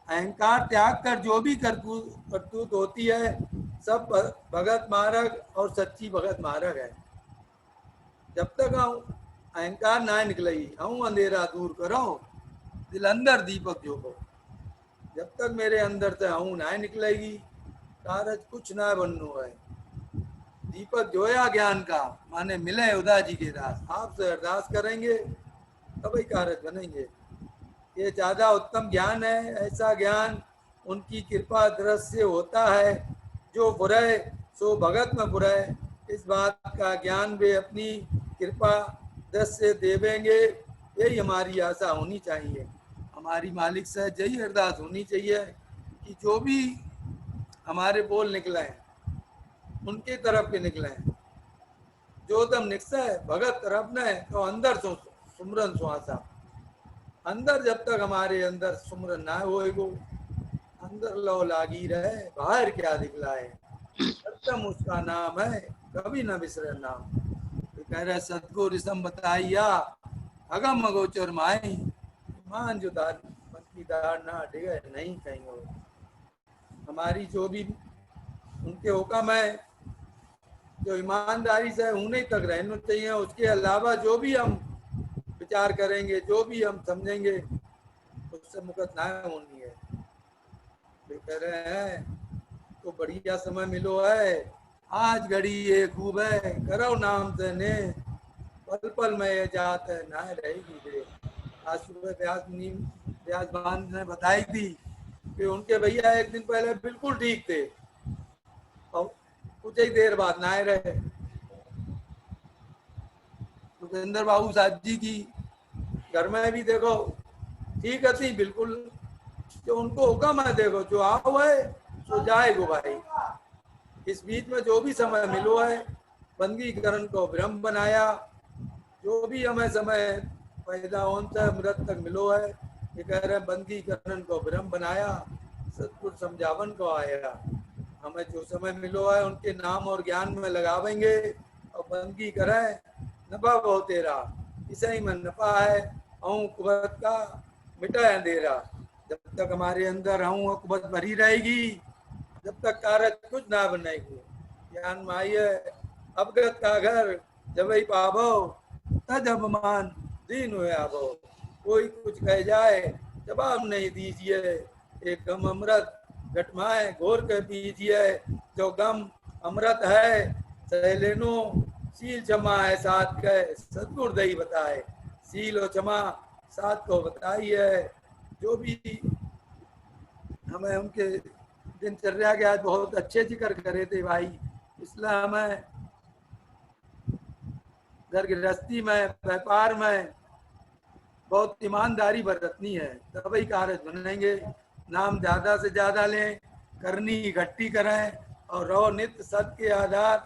Speaker 8: अहंकार त्याग कर जो भी करतूत होती है सब भगत मार्ग और सच्ची भगत मार्ग है। जब तक अहंकार ना निकलेगी हूँ अंधेरा दूर करो दिल अंदर दीपक जोगो। जब तक मेरे अंदर से हूँ ना निकलेगी कारज कुछ ना बननो है। दीपक जोया ज्ञान का माने मिले उदा जी के दास। आपसे अरदास करेंगे तभी कारज बनेंगे। ये ज्यादा उत्तम ज्ञान है। ऐसा ज्ञान उनकी कृपा दृश्य होता है। जो बुरे सो भगत में बुरे। इस बात का ज्ञान वे अपनी कृपा दृश्य देवेंगे। यही हमारी आशा होनी चाहिए। हमारी मालिक से यही अरदास होनी चाहिए कि जो भी हमारे बोल निकले हैं उनके तरफ के निकले हैं। जो दम निकसे भगत तरफ ने तो अंदर सुमरन सुहासा। अंदर जब तक हमारे अंदर सुमरन ना होएगो अंदर लो लागी रहे बाहर क्या दिखलाए। सत्यम उसका नाम है कभी न बिसरे नाम। तो कह रहे सतगुरु रिसम बताइया अगम अगोचर माई मान जो दार मन की दार ना डिगे नहीं कहीं हो। हमारी जो भी उनके हुक्म है जो ईमानदारी से उन्हीं तक रहना चाहिए। उसके अलावा जो भी हम विचार करेंगे जो भी हम समझेंगे उससे मुकत ना होनी है। वे कह रहे हैं तो बढ़िया समय मिलो है आज घड़ी ये खूब है करो नाम से ने पल पल में ये जात है ना रहेगी दे। आज सुबह व्यास भान ने बताई थी कि उनके भैया एक दिन पहले बिल्कुल ठीक थे और कुछ ही देर बाद ना रहे। सुखेंद्र बाबू साहब जी की घर में भी देखो ठीक थी बिल्कुल। जो उनको हुक्म है देखो जो आओ है तो जाएगो भाई। इस बीच में जो भी समय मिलो है बंदगीकरण को ब्रह्म बनाया। जो भी हमें समय पैदा होने से मृत तक मिलो है ये कह रहे बंदगीकरण को ब्रह्म बनाया सतगुरु समझावन को आया। हमें जो समय मिलो है उनके नाम और ज्ञान में लगावेंगे और बंदगी करें नफा बहुत तेरा। इसे ही में नफा है अहूँ कुबत का मिटा अंधेरा। जब तक हमारे अंदर अहूँ कुबत भरी रहेगी जब तक कारज कुछ ना बनेगी। ज्ञान माई अवगत का घर जब ही पावो तज अभिमान दीन हुए आवो। कोई कुछ कह जाए जवाब नहीं दीजिए। एक गम अमृत घटमाए घोर के पीजिए। जो गम अमृत है सह लेनो शील क्षमा है साथ के सतगुरु दई बताए। शील और क्षमा साथ को बताई है। जो भी हमें उनके दिनचर्या के आज बहुत अच्छे जिक्र करे थे भाई। इसलिए हमें घर गृहस्थी में व्यापार में बहुत ईमानदारी बरतनी है तभी कारज बनेंगे। नाम ज्यादा से ज्यादा लें करनी इकट्ठी करें और रहो नित्य सत्य के आधार।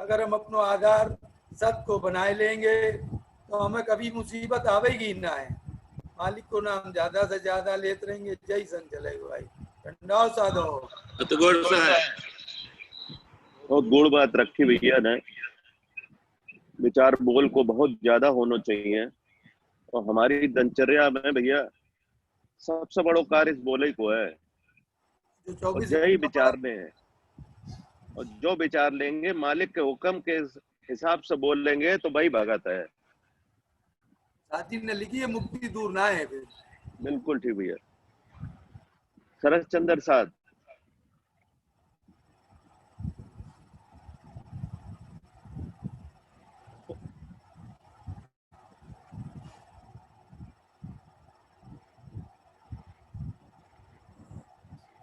Speaker 8: अगर हम अपना आधार सत्य को बनाए लेंगे तो हमें कभी मुसीबत आवेगी ना है। मालिक को नाम ज्यादा से ज्यादा लेते रहेंगे जय सन चलेगा भाई। ठंडाओ साधो
Speaker 2: बहुत गुड़ बात रखी भैया ने। विचार बोल को बहुत ज्यादा होना चाहिए और हमारी दिनचर्या में भैया सबसे बड़ो कार्य इस बोले को है और यही विचारने हैं। और जो विचार लेंगे मालिक के हुक्म के हिसाब से बोल लेंगे तो भाई भगत है।
Speaker 8: साथी ने लिखी है मुक्ति दूर ना है फिर।
Speaker 2: बिल्कुल ठीक भैया। शरद चंद्र साहब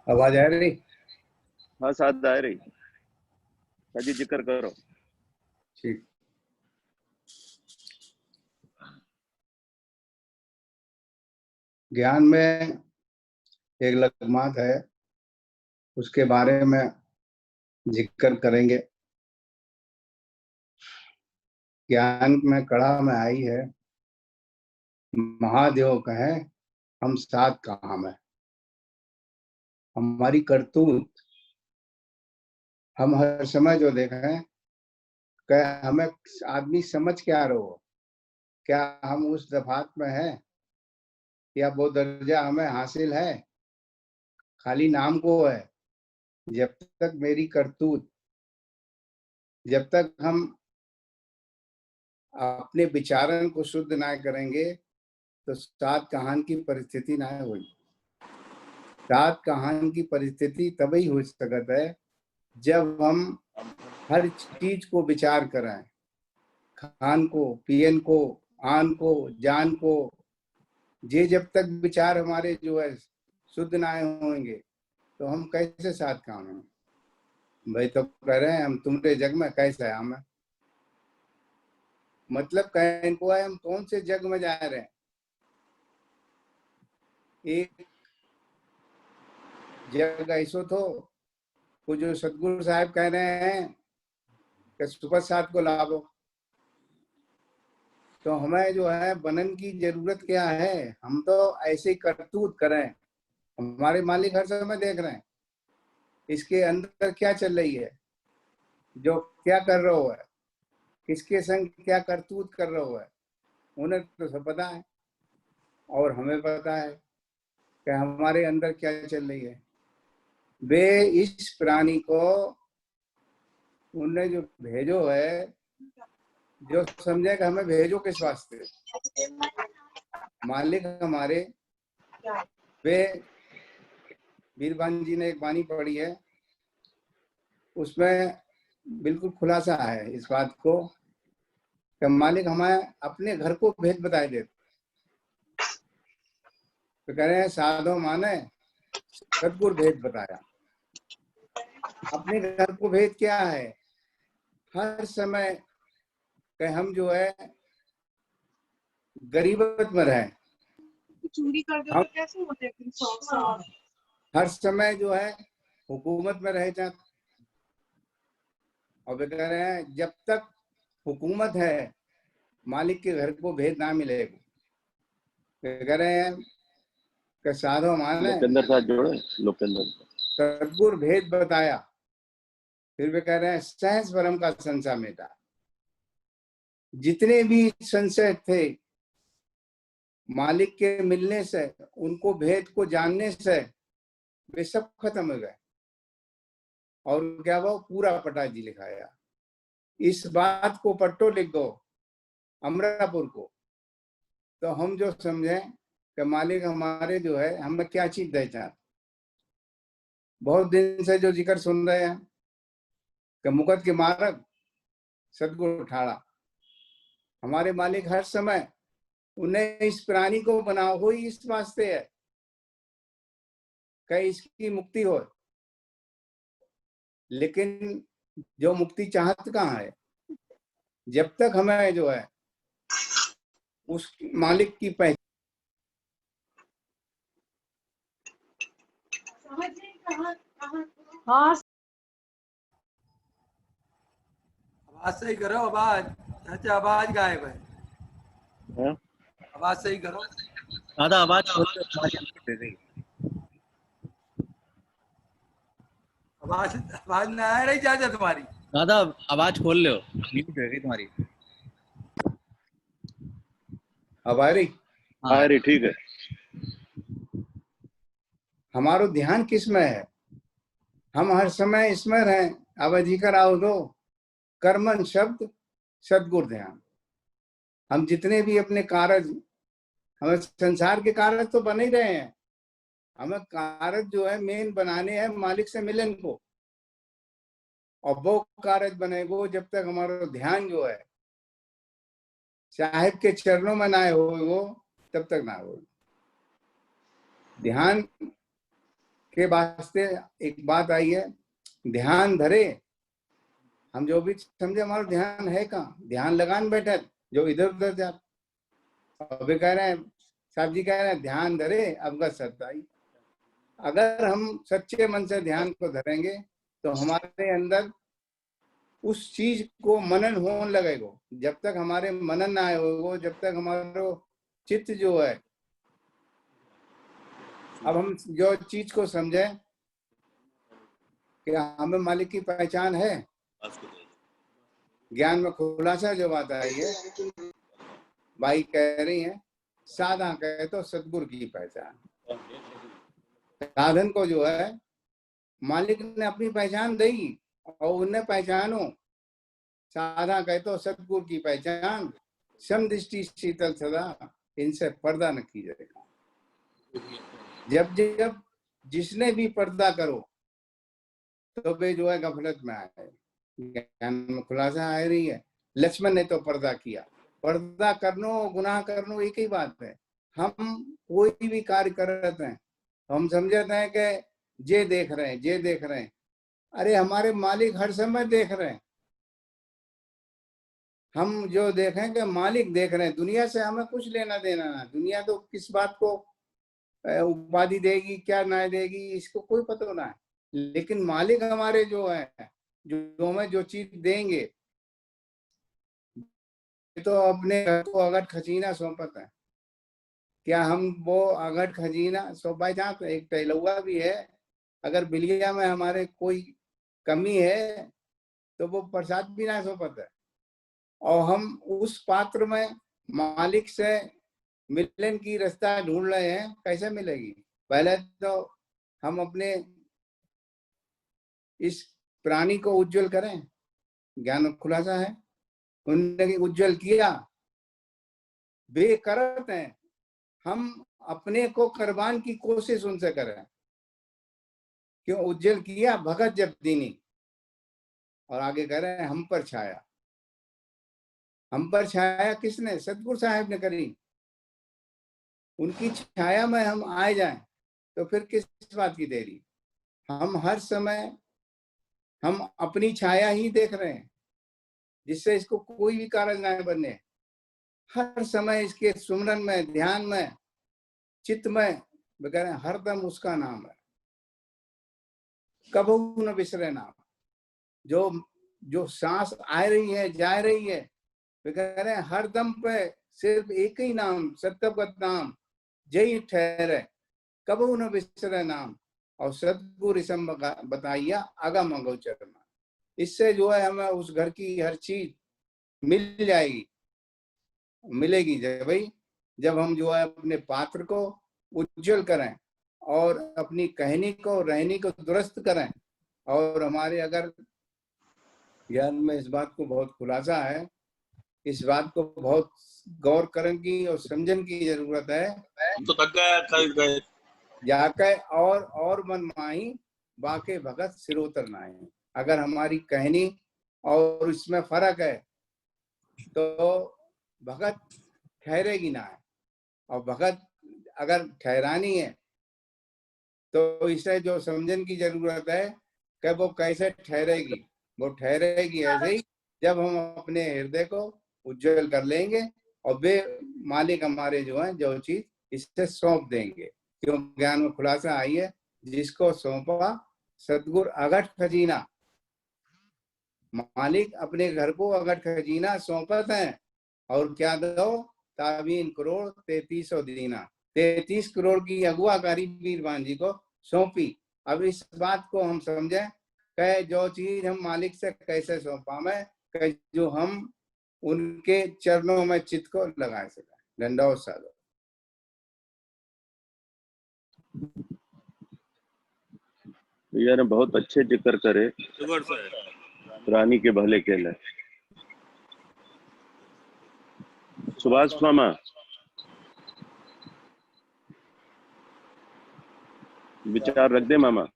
Speaker 9: आवाज आ रही?
Speaker 2: हाँ साथ आ रही। सजी जिक्र करो।
Speaker 9: ठीक। ज्ञान में एक लगमात है उसके बारे में जिक्र करेंगे। ज्ञान में कड़ा में आई है महादेव कहे हम साथ कहाँ में। हमारी करतूत हम हर समय जो देखें कहे हमें आदमी समझ क्या रहो क्या हम उस दफात में हैं या वो दर्जा हमें हासिल है? खाली नाम को है। जब तक मेरी करतूत, जब तक हम अपने विचारण को शुद्ध ना करेंगे तो सात कहान की परिस्थिति ना हुई। सात कहान की परिस्थिति तभी हो सकत है जब हम हर चीज को विचार करें, खान को, पियन को, आन को, जान को। ये जब तक विचार हमारे जो है शुद्ध ना होंगे तो हम कैसे साथ काम हैं? भाई तो कह रहे हैं हम तुम्हारे जग में कैसे हम हैं? मतलब कहने को है हम कौन से जग में जा रहे हैं? एक जग ऐसो तो वो जो सतगुरु साहब कह रहे हैं कि सुपर साथ को लाभो, तो हमें जो है बनन की जरूरत क्या है? हम तो ऐसे ही करतूत करें। हमारे मालिक हर समय देख रहे हैं इसके अंदर क्या चल रही है, जो क्या कर रहा हो है, किसके संग क्या करतूत कर रहा हो है, उन्हें तो सब पता है और हमें पता है कि हमारे अंदर क्या चल रही है। वे इस प्राणी को उन्हें जो भेजो है, जो समझे कि हमें भेजो किस वास्ते, मालिक हमारे। वे वीरबान जी ने एक वाणी पढ़ी है, उसमें बिल्कुल खुलासा है इस बात को कि मालिक हमें अपने घर को भेद बताए देते। तो कह रहे हैं साधो माने सतगुरु भेद बताया। अपने घर को भेद क्या है? हर समय कि हम जो है गरीबत में रहें,
Speaker 10: चोरी कर दो तो कैसे होते हैं?
Speaker 9: हर समय जो है हुकूमत में रह जाते। और वे कह रहे हैं जब तक हुकूमत है मालिक के घर को भेद ना मिलेगा। कह रहे हैं कि साधो माने
Speaker 2: लोकेंद्र साथ जोड़े, लोकेंद्र
Speaker 9: सतगुरु भेद बताया। फिर वे कह रहे हैं सहज भरम का संशय मिटा। जितने भी संशय थे मालिक के मिलने से, उनको भेद को जानने से वे सब खत्म हो गए। और क्या वो पूरा पटा जी लिखाया। इस बात को पट्टो लिख दो अमरापुर को, तो हम जो समझे कि मालिक हमारे जो है हमें क्या चीज दे चाहते। बहुत दिन से जो जिक्र सुन रहे हैं कि मुकद के मारक सतगुरु ठाड़ा, हमारे मालिक हर समय उन्हें इस प्राणी को बनाओ हो इस वास्ते है कि इसकी मुक्ति हो। लेकिन जो मुक्ति चाहत कहाँ है? जब तक हमें जो है उस मालिक की पहचान।
Speaker 10: हाँ
Speaker 8: आवाज सही करो, आवाज चाचा आवाज गायब है।
Speaker 2: हाँ?
Speaker 8: आवाज सही करो
Speaker 11: दादा, आवाज खोल दो, तुम्हारी म्यूट है गई।
Speaker 8: आवाज ना आ रही चाचा तुम्हारी।
Speaker 11: दादा आवाज खोल लो, म्यूट है गई तुम्हारी।
Speaker 9: अब आ रही?
Speaker 2: आ रही, ठीक है।
Speaker 9: हमारो ध्यान किस में है? हम हर समय इसमें रहें। अब जिक्र आओ दो कर्मन शब्द सदगुरु ध्यान। हम जितने भी अपने कार्य, हमें संसार के कार्य तो बन ही रहे हैं, हमें कार्य जो है मेन बनाने हैं मालिक से मिलन को। और वो कार्य बनेगो जब तक हमारा ध्यान जो है साहिब के चरणों में ना हो तब तक ना हो। ध्यान के वास्ते एक बात आई है, ध्यान धरे। हम जो भी समझे हमारा ध्यान है कहाँ? ध्यान लगान बैठे जो इधर उधर जा। अभी कह रहे हैं साहब जी, कह रहे हैं ध्यान धरे अवगत सत्ताई। अगर हम सच्चे मन से ध्यान को धरेंगे तो हमारे अंदर उस चीज को मनन होने लगेगा। जब तक हमारे मनन ना होगा, जब तक हमारा चित्त जो है, अब हम जो चीज को समझे कि हमें मालिक की पहचान है, ज्ञान में खुलासा जो बात आई है भाई कह रही हैं साधा कहे तो सतगुरु की पहचान। साधन को जो है मालिक ने अपनी पहचान दी और उन्हें पहचानो। साधा कहे तो सतगुरु की पहचान, समदृष्टि शीतल सदा, इनसे पर्दा न कीजिएगा। जब जब जिसने भी पर्दा करो तो वे जो है गफलत में आए, ज्ञान में खुलासा आ रही है। लक्ष्मण ने तो पर्दा किया। पर्दा करनो गुनाह करनो एक ही बात है। हम कोई भी कार्य करते हैं हम समझते हैं कि जे देख रहे हैं, जे देख रहे हैं। अरे हमारे मालिक हर समय देख रहे हैं। हम जो देखें कि मालिक देख रहे हैं, दुनिया से हमें कुछ लेना देना ना। दुनिया तो किस बात को उपाधि देगी क्या ना देगी इसको कोई पता ना है, लेकिन मालिक हमारे जो है जो हमें जो चीज देंगे तो अपने घर को अगट खजीना सौंपत है। क्या हम वो अगट खजीना सौंपाई चाहते हैं? एक टहलुआ भी है, अगर बिलिया में हमारे कोई कमी है तो वो प्रसाद भी ना सौंपत है। और हम उस पात्र में मालिक से मिलन की रास्ता ढूंढ रहे हैं, कैसे मिलेगी? पहले तो हम अपने इस प्राणी को उज्जवल करें। ज्ञान खुलासा है, उन्होंने उज्जवल किया, वे करत हैं, हम अपने को कुर्बान की कोशिश उनसे करें। क्यों उज्जवल किया? भगत जब दीनी। और आगे कह रहे हैं हम पर छाया। हम पर छाया किसने? सतगुरु साहब ने करी। उनकी छाया में हम आए जाएं तो फिर किस बात की देरी? हम हर समय हम अपनी छाया ही देख रहे हैं, जिससे इसको कोई भी कारण ना बने। हर समय इसके सुमरन में, ध्यान में, चित्त में वगैरह हरदम उसका नाम है। कबहू न बिसरे नाम। जो सांस आ रही है जा रही है वगैरह हर दम पे सिर्फ एक ही नाम, सत्यवत नाम जय ठहरे, कबहू न बिसरे नाम। और सतगुरु इसम बताइया अगम अगोचर में। इससे जो है हमें उस घर की हर चीज मिल जाएगी, मिलेगी जब हम जो है अपने पात्र को उज्जवल करें और अपनी कहनी को रहनी को दुरुस्त करें। और हमारे अगर ज्ञान में इस बात को बहुत खुलासा है, इस बात को बहुत गौर करने की और समझने की जरूरत है। तो जाके और मन माही बाके भगत सिरोतर नाई। अगर हमारी कहनी और इसमें फर्क है तो भगत ठहरेगी ना है। और भगत अगर ठहरानी है तो इसे जो समझने की जरूरत है कि वो कैसे ठहरेगी। वो ठहरेगी ऐसे ही जब हम अपने हृदय को उज्जवल कर लेंगे और वे मालिक हमारे जो है जो चीज इससे सौंप देंगे। क्यों ज्ञान में खुलासा आई है, जिसको सौंपा सतगुरु अगट खजीना। मालिक अपने घर को अगट खजीना सौंपत है। और क्या दो? ताबीन करोड़ 3300 दीना। 33 करोड़ की अगुआकारी वीरवान जी को सौंपी। अब इस बात को हम समझे कि जो चीज हम मालिक से कैसे सौंपा में जो हम उनके चरणों में चित्त को लगा सके। दंडवत साधो।
Speaker 2: यार बहुत अच्छे जिक्र करे, रानी के भले के लिए। सुभाष मामा विचार रख दे मामा,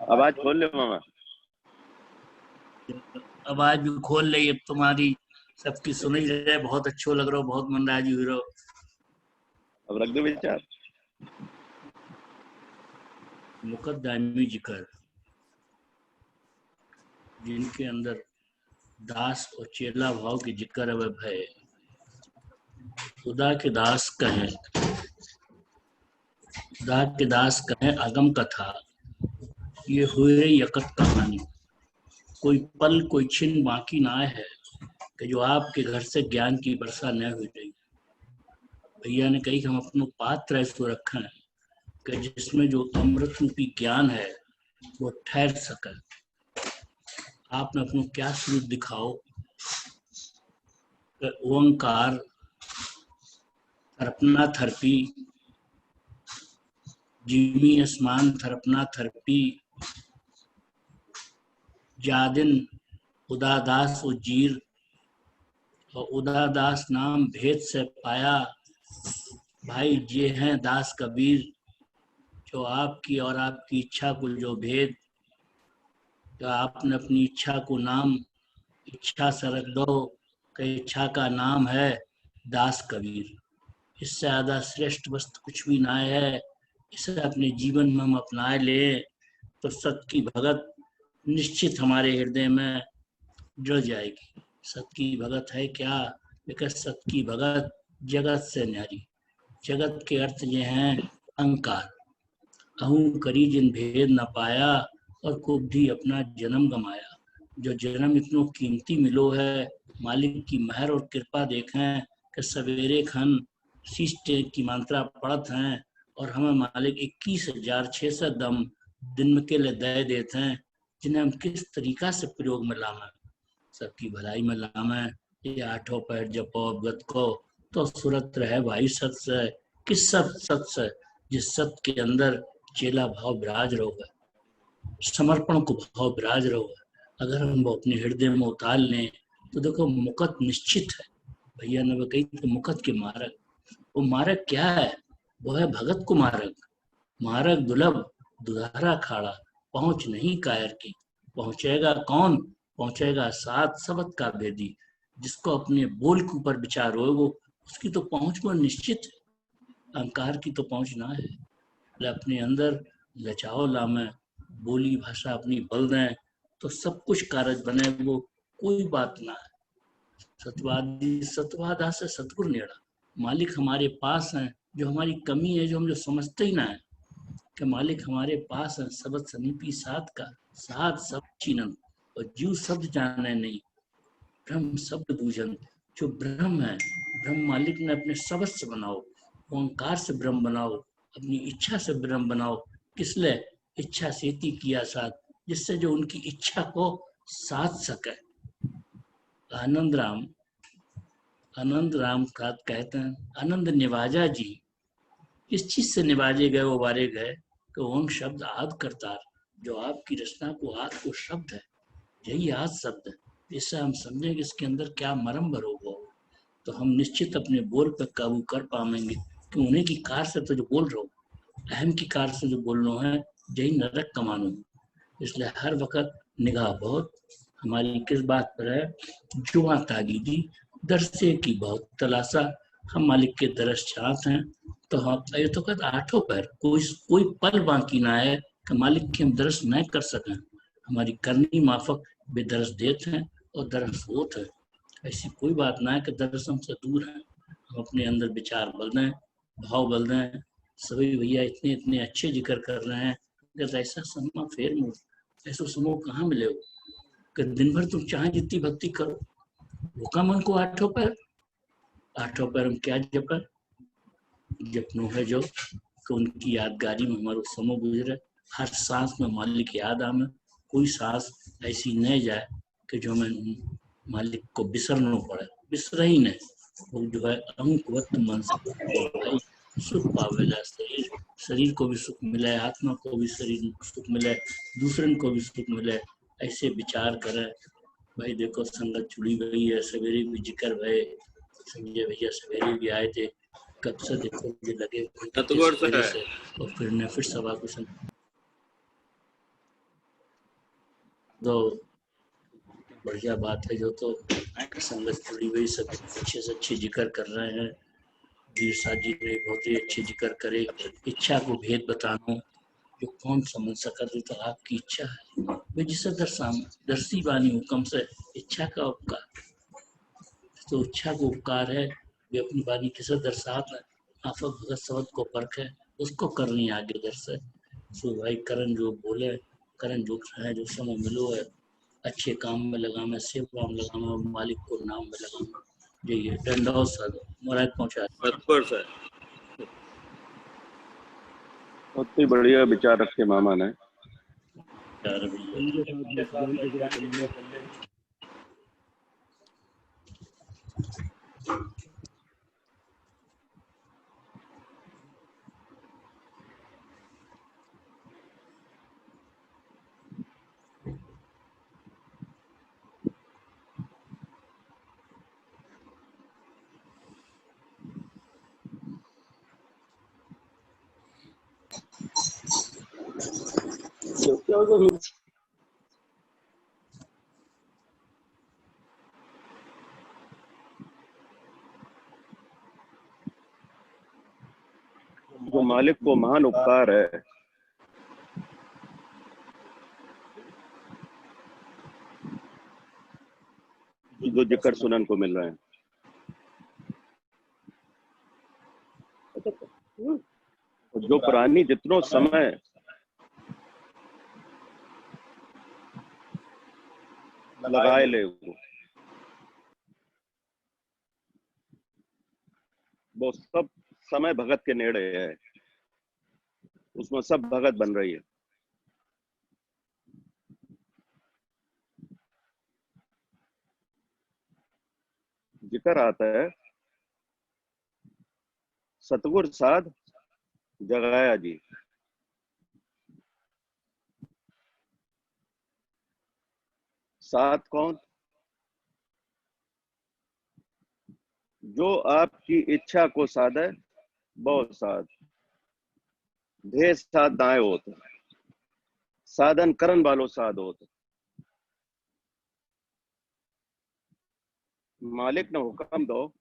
Speaker 2: आवाज खोल ले मामा।
Speaker 12: आवाज भी खोल ले, अब तुम्हारी सबकी सुन ही रहे, बहुत अच्छो लग रहा हो, बहुत मन राजी हुई रहो।
Speaker 2: अब रख दे विचार।
Speaker 12: मुकद्दमी जिक्र, जिनके अंदर दास और चेला भाव की जिक्र है, भय खुदा के दास कहें, खुदा के दास कहें अगम कथा, ये हुए यकत कहानी। कोई पल कोई छिन बाकी ना है कि जो आपके घर से ज्ञान की वर्षा न हुई रही। भैया ने कही कि हम अपना पात्र ऐसो रखें कि जिसमें जो अमृत रूपी ज्ञान है वो ठहर सके। आपने अपना क्या स्वरूप दिखाओ ओंकार थरपना थरपी, जिमी आसमान थरपना थरपी, जादिन उदादास उजीर, और उदादास नाम भेद से पाया। भाई ये हैं दास कबीर, जो आपकी और आपकी इच्छा को जो भेद, तो आपने अपनी इच्छा को नाम इच्छा से रख दो कि इच्छा का नाम है दास कबीर। इससे ज्यादा श्रेष्ठ वस्तु कुछ भी ना है। इसे अपने जीवन में हम अपनाए ले तो सत्य की भगत निश्चित हमारे हृदय में जुड़ जाएगी। सत्य की भगत है क्या? लेकिन सत्य की भगत जगत से न्यारी। जगत के अर्थ ये हैं अहंकार, अहूँ करी जिन भेद न पाया, और कुब्धी अपना जन्म गमाया। जो जन्म इतनो कीमती मिलो है, मालिक की मेहर और कृपा देखें कि सवेरे खन शीश की मात्रा पढ़त हैं और हमें मालिक 21,600 दम दिन के लिए दे देते हैं, जिन्हें हम किस तरीका से प्रयोग में लावें, सबकी भलाई में लावें। ये आठों पैर जपो गत को तो सुरत रहे भाई सत से। किस सत से? जिस सत के अंदर चेला भाव विराज रहो है, समर्पण को भाव विराज रहो है। अगर हम वो अपने हृदय में उतार लें तो देखो मुकत निश्चित है। भैया ने कही तो मुकत के मार्ग, वो मार्ग क्या है? वो है भगत को मार्ग। मार्ग दुर्लभ दुधारा खाड़ा, पहुंच नहीं कायर की। पहुंचेगा कौन? पहुंचेगा साथ सबत का भेदी। जिसको अपने बोल के ऊपर विचार हो वो उसकी तो पहुंच पर निश्चित है। अहंकार की तो पहुंच ना है। अपने अंदर लचाओ लामे, बोली भाषा अपनी बल दें तो सब कुछ कारज बने, वो कोई बात ना है। सतवादी सतवादा से सतगुरु नेड़ा। मालिक हमारे पास हैं, जो हमारी कमी है, जो हम जो समझते ही ना है कि मालिक हमारे पास है। सबद समीपी साथ का साथ सब चीनन, और जीव शब्द जाने नहीं, ब्रह्म शब्द पूजन। जो ब्रह्म है, ब्रह्म मालिक ने अपने शब्द से बनाओ, ओंकार से ब्रह्म बनाओ, अपनी इच्छा से ब्रह्म बनाओ। किस लिए? इच्छा सेती किया साथ, जिससे जो उनकी इच्छा को साध सके। आनंद राम का कहते हैं, आनंद निवाजा जी किस चीज से निवाजे गए? वो वारे गए कि ओम शब्द आद करतार, जो आपकी रचना को आद को शब्द है, यही आद शब्द है। इससे हम समझेंगे इसके अंदर क्या मरम भरोग हो, तो हम निश्चित अपने बोल पर काबू कर पाएंगे। कि उन्हीं की कार से तो जो बोल रहे हो, अहम की कार से जो बोल रहे हैं, यही नरक कमानो। इसलिए हर वक्त निगाह बहुत हमारी किस बात पर है? जुआ तागीदी दरसे की बहुत तलाशा। हम मालिक के दरस चाहते हैं तो हम ये तो कहते आठों पैर कोई पल बाकी ना है कि मालिक के हम दरस न कर सकें। हमारी करनी माफक बेदरस देते हैं और दरस होते हैं। ऐसी कोई बात ना है कि दरस हमसे दूर है। हम अपने अंदर विचार बल दें, भाव बल दें। सभी भैया इतने इतने अच्छे जिक्र कर रहे हैं, अगर ऐसा समय फेर मुझ ऐसा समूह कहाँ मिले हो कि दिन भर तुम चाहे जितनी भक्ति करो, भूखा मन को आठों पैर हम क्या जपे? जपनो है जो कि उनकी यादगारी में हमारा समूह गुजरे। हर सांस में मालिक याद आवे। कोई सांस ऐसी न जाए कि जो हमें मालिक को बिसरना पड़े, बिसर ही नहीं। वो जो है अंक मन से सुख पावेला। शरीर को भी सुख मिले, आत्मा को भी शरीर सुख मिले, दूसरे को भी सुख मिले। ऐसे विचार करे। भाई देखो संगत जुड़ी गई है, सवेरे भी जिक्र भय, संजय भैया सवेरे भी आए थे, कब से देखो मुझे लगे से, और फिर सभा कुछ तो बढ़िया बात है। जो तो संगत जुड़ी हुई सब अच्छे से अच्छे जिक्र कर रहे हैं। वीर साहब जी ने बहुत ही अच्छे जिक्र करे। इच्छा को भेद बताना जो कौन समझ सका, तो आपकी इच्छा है वे जिसे दर्शी वाणी हुक्म से इच्छा का उपकार, तो इच्छा को उपकार है वे अपनी वाणी किसे दर्शात है। आफत भगत शब्द को परख है, उसको करनी आगे दर्शे। सो भाई करण जो बोले, करण जो है, जो समय मिलो है, अच्छे काम में लगा, मैं सेवा में लगा, मैं मालिक को नाम में लगा। ये दंडौत सर मुराद पहुंचा
Speaker 1: सर।
Speaker 2: बहुत ही बढ़िया विचार रखे मामा ने। जो मालिक को महान उपकार है, जो जिक्र सुनन को मिल रहे हैं, जो पुरानी जितनों समय लगाए ले वो सब समय भगत के नेड़े है, उसमें सब भगत बन रही है। जिक्र आता है सतगुर साध जगाया जी। साध कौन? जो आपकी इच्छा को साधे बहुत साध, ढेर साध दाए होते, साधन करन वालों साध होते। मालिक ने हुक्म दो,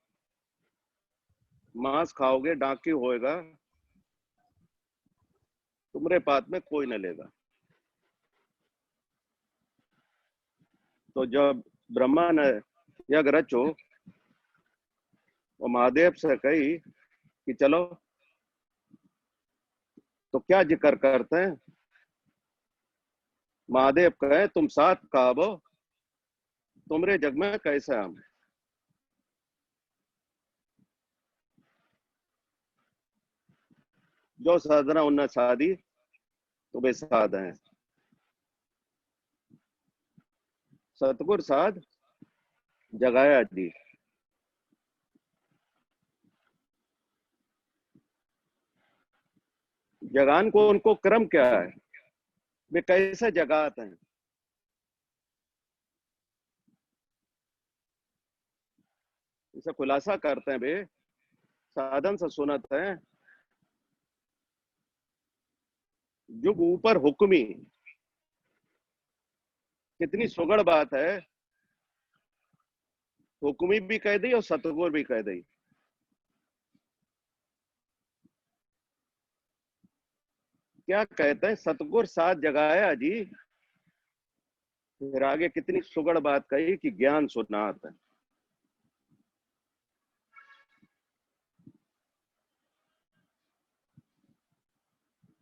Speaker 2: मांस खाओगे डांकी होएगा, तुम्हारे पात में कोई न लेगा। तो जब ब्रह्मा ने यज्ञ रचो और महादेव से कही कि चलो, तो क्या जिक्र करते हैं? महादेव कहे तुम साथ खाबो, तुमरे जग में कैसे हम। जो साधना उन्हें साधी तो वे साध हैं। सतगुर साध जगाया जी। जगान को उनको क्रम क्या है, वे कैसे जगाते हैं? इसे खुलासा करते हैं, वे साधन से सुनते हैं। जुग ऊपर हुक्मी, कितनी सुगढ़ बात है। हुक्मी भी कह दी और सतगुर भी कह दी। क्या कहते हैं? सतगुर साथ जगाया जी। फिर आगे कितनी सुगढ़ बात कही कि ज्ञान सुनात है।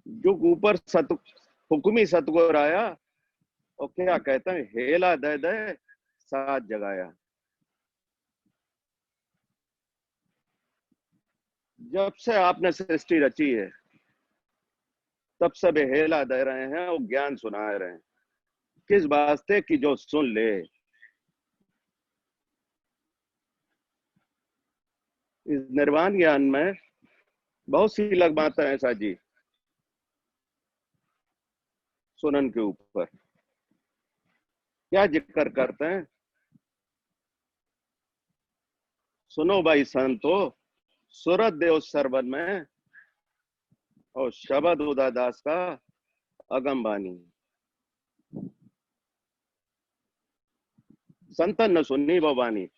Speaker 2: जुग ऊपर हुक्मी सतगुर आया और क्या कहते हैं? हेला दे दे साथ जगाया। जब से आपने सृष्टि रची है तब से वे हेला दे रहे हैं और ज्ञान सुना रहे हैं। किस वास्ते कि जो सुन ले। इस निर्वाण ज्ञान में बहुत सी लग बातें हैं ऐसा जी, सुनन के ऊपर क्या जिक्र करते हैं? सुनो भाई संतो, सूरत देव सरवन में और शबद उदादास का अगम बानी। संतन न सुनी वो बानी,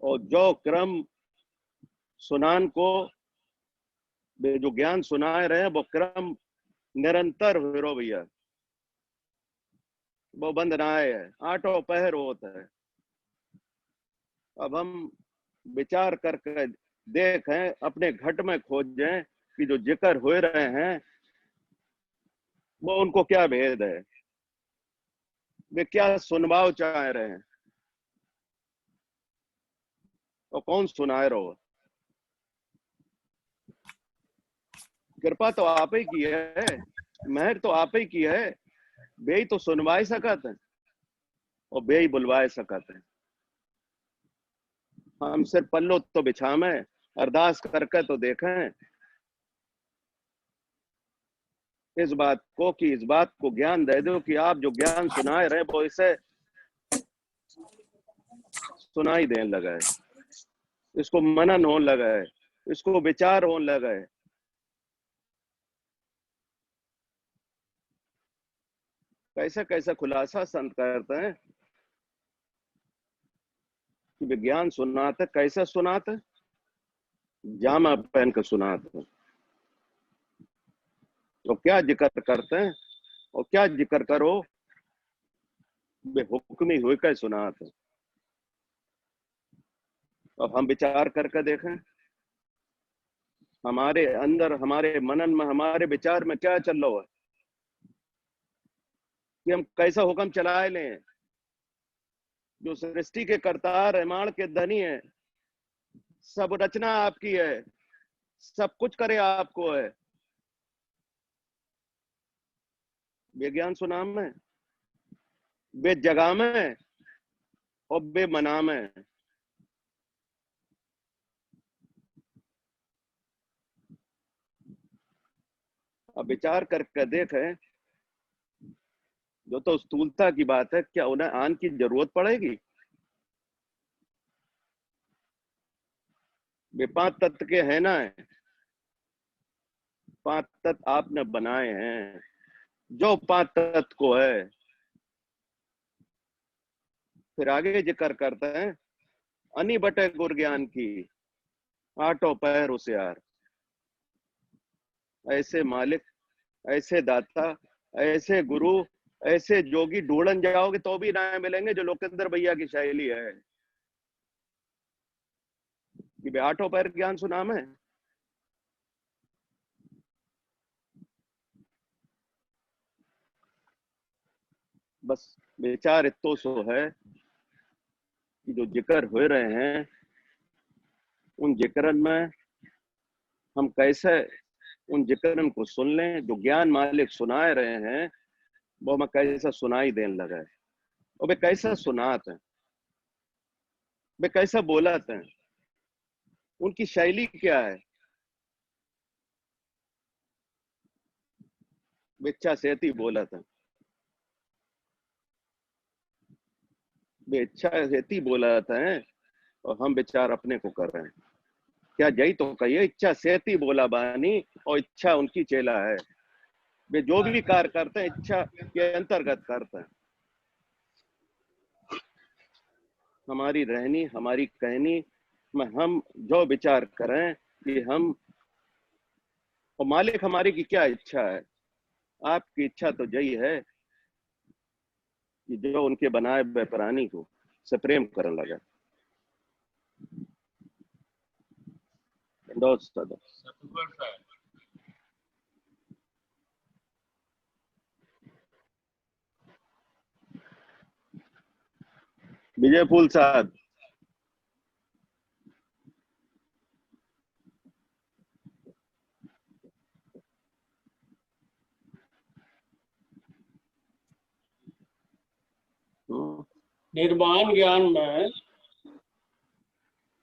Speaker 2: और जो क्रम सुनान को वे जो ज्ञान सुनाए रहे हैं वो क्रम निरंतर हो भैया, वो बंद ना है, आठों पहर होता है। अब हम विचार करके देखें, अपने घट में खोजें कि जो जिक्र हो रहे हैं वो उनको क्या भेद है, वे क्या सुनवाओ चाह रहे हैं और कौन सुनाए रहो। कृपा तो आप ही की है, मेहर तो आप ही की है। वे ही तो सुनवाए सकत हैं और वे ही बुलवाए सकत हैं। हम सिर्फ पल्लो तो बिछावे, अरदास करके तो देखें इस बात को कि इस बात को ज्ञान दे दो कि आप जो ज्ञान सुनाए रहे वो इसे सुनाई देने लगा है, इसको मनन होने लगा है, इसको विचार होने लगा है। कैसा कैसा खुलासा संत करते हैं कि विज्ञान सुनाते, कैसा सुनाते, जामा पहन कर सुनाते, तो क्या जिक्र करते हैं और क्या जिक्र करो बेहुक्मी हुई का सुनाते। अब हम विचार करके देखें हमारे अंदर, हमारे मनन में, हमारे विचार में क्या चल रहा है कि हम कैसा हुक्म चलाए लें। जो सृष्टि के करतार, रहमान के धनी है, सब रचना आपकी है, सब कुछ करे आपको है। विज्ञान सुना में, बे जगह में और बे मना में। अब विचार करके देखें, जो तो स्थूलता की बात है, क्या उन्हें आन की जरूरत पड़ेगी? वे 5 तत्व के है ना, 5 तत्व आपने बनाए हैं। जो 5 तत्व को है, फिर आगे जिक्र करते हैं अनि बटे गुर ज्ञान की, आठों पैर होशियार। ऐसे मालिक, ऐसे दाता, ऐसे गुरु, ऐसे जोगी ढूंढन जाओगे तो भी ना मिलेंगे जो लोकेंद्र भैया की शैली है कि आठों पैर ज्ञान सुना में। बस विचार इतो सो है कि जो जिक्र हो रहे हैं, उन जिक्रन में हम कैसे उन जिक्रन को सुन लें। जो ज्ञान मालिक सुनाए रहे हैं, वो हमें कैसा सुनाई देने लगा है, और वे कैसा सुनाते हैं, वे कैसा बोलाते हैं, उनकी शैली क्या है। वे इच्छा सेती बोलते हैं, वे इच्छा सेती बोलाते हैं, और हम विचार अपने को कर रहे हैं। क्या जई तो कहिए इच्छा सेती बोला बानी, और इच्छा उनकी चेला है। वे जो भी कार्य करते हैं इच्छा के अंतर्गत करते हैं। हमारी रहनी, हमारी कहनी में हम जो विचार करें कि हम, और मालिक हमारी की क्या इच्छा है। आपकी इच्छा तो यही है कि जो उनके बनाए हुए प्राणी को से प्रेम करने लगा। दोस्त विजय फूल साहब,
Speaker 12: निर्वाण ज्ञान में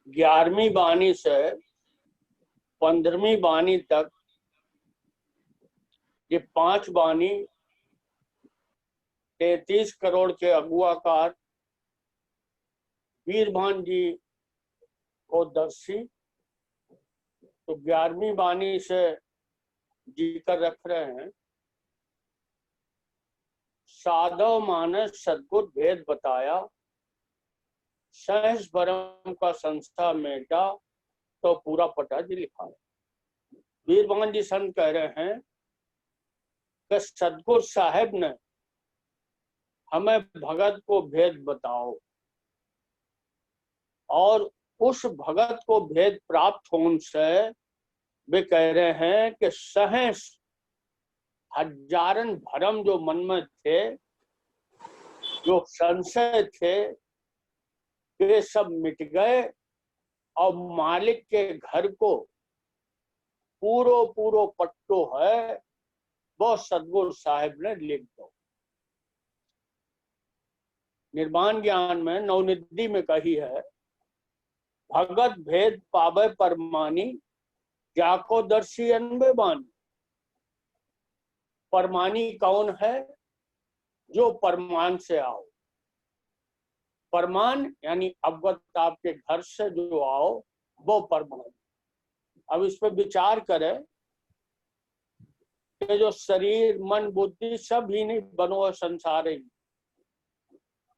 Speaker 12: 11वीं वाणी से 15वीं वाणी तक ये 5 वाणी 33 करोड़ के अगुआकार वीरभान जी को दर्शी। तो 11वीं वाणी से जीकर रख रहे हैं, साधव मानस सदगुरु भेद बताया, सहस भरम का संस्था मेटा, तो पूरा पटा जी लिखा है। वीरभान जी संत कह रहे हैं कि सदगुरु साहेब ने हमें भगत को भेद बताओ, और उस भगत को भेद प्राप्त होने से वे कह रहे हैं कि सहस हजारन भरम जो मन में थे, जो संशय थे, वे सब मिट गए, और मालिक के घर को पूरो पट्टो है वो सदगुरु साहिब ने लिख दो। निर्वाण ज्ञान में नवनिधि में कही है, भगत भेद पावे परमानी, जाको दर्शी अनबे बानी। परमानी कौन है? जो परमान से आओ। परमान यानी अवगत आपके घर से जो आओ वो परमान। अब इस पर विचार करें
Speaker 13: कि जो शरीर मन बुद्धि सब ही नहीं बनो है संसार ही,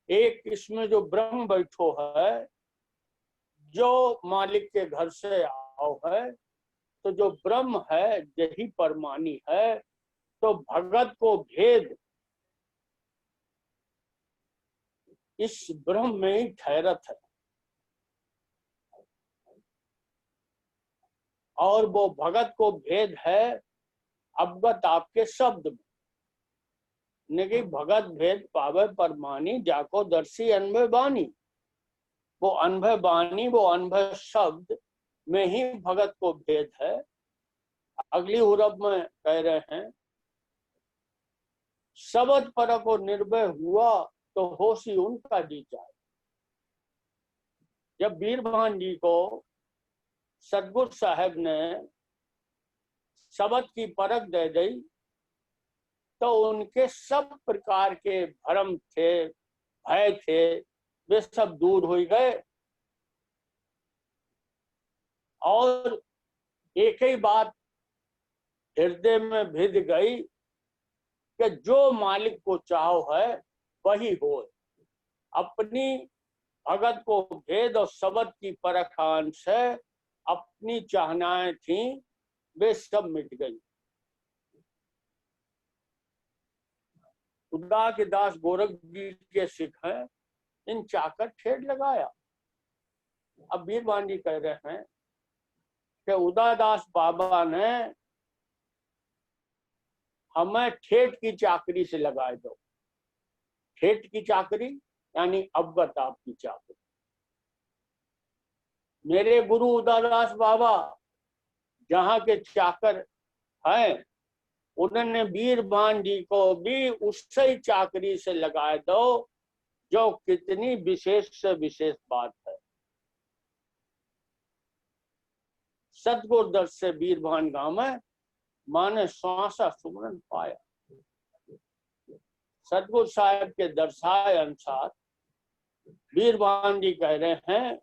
Speaker 13: एक इसमें जो ब्रह्म बैठो है, जो मालिक के घर से आओ है, तो जो ब्रह्म है यही परमानी है। तो भगत को भेद इस ब्रह्म में ही ठहरत है, और वो भगत को भेद है अवगत आपके शब्द में। नहीं भगत भेद पावे परमानी, जाको दर्शी अनुभव बानी। वो अनुभव बानी, वो अनुभव शब्द में ही भगत को भेद है। अगली हुरब में कह रहे हैं, शब्द पर को निर्भय हुआ तो होशी उनका जी जाए। जब बीरभान जी को सतगुरु साहब ने शब्द की परख दे दी, तो उनके सब प्रकार के भ्रम थे, भय थे, वे सब दूर हो गए। और एक ही बात हृदय में भिद गई कि जो मालिक को चाहो है वही हो। अपनी भगत को भेद और शब्द की परखान से अपनी चाहनाएं थी, वे सब मिट गई। खुदा के दास गोरख जी के सिख हैं, इन चाकर ठेठ लगाया। अब बीरभान जी कह रहे हैं कि उदादास बाबा ने हमें ठेठ की चाकरी से लगाए दो। ठेठ की चाकरी यानी अवगत आपकी चाकरी। मेरे गुरु उदादास बाबा जहाँ के चाकर हैं, उन्होंने बीरभान जी को भी उसी चाकरी से लगाए दो, जो कितनी विशेष से विशेष बात है। सतगुरु दर से बीरभान गांव में माने श्वासा सुमरन पाया। सतगुरु साहब के दर्शाए अनुसार बीरभान जी कह रहे हैं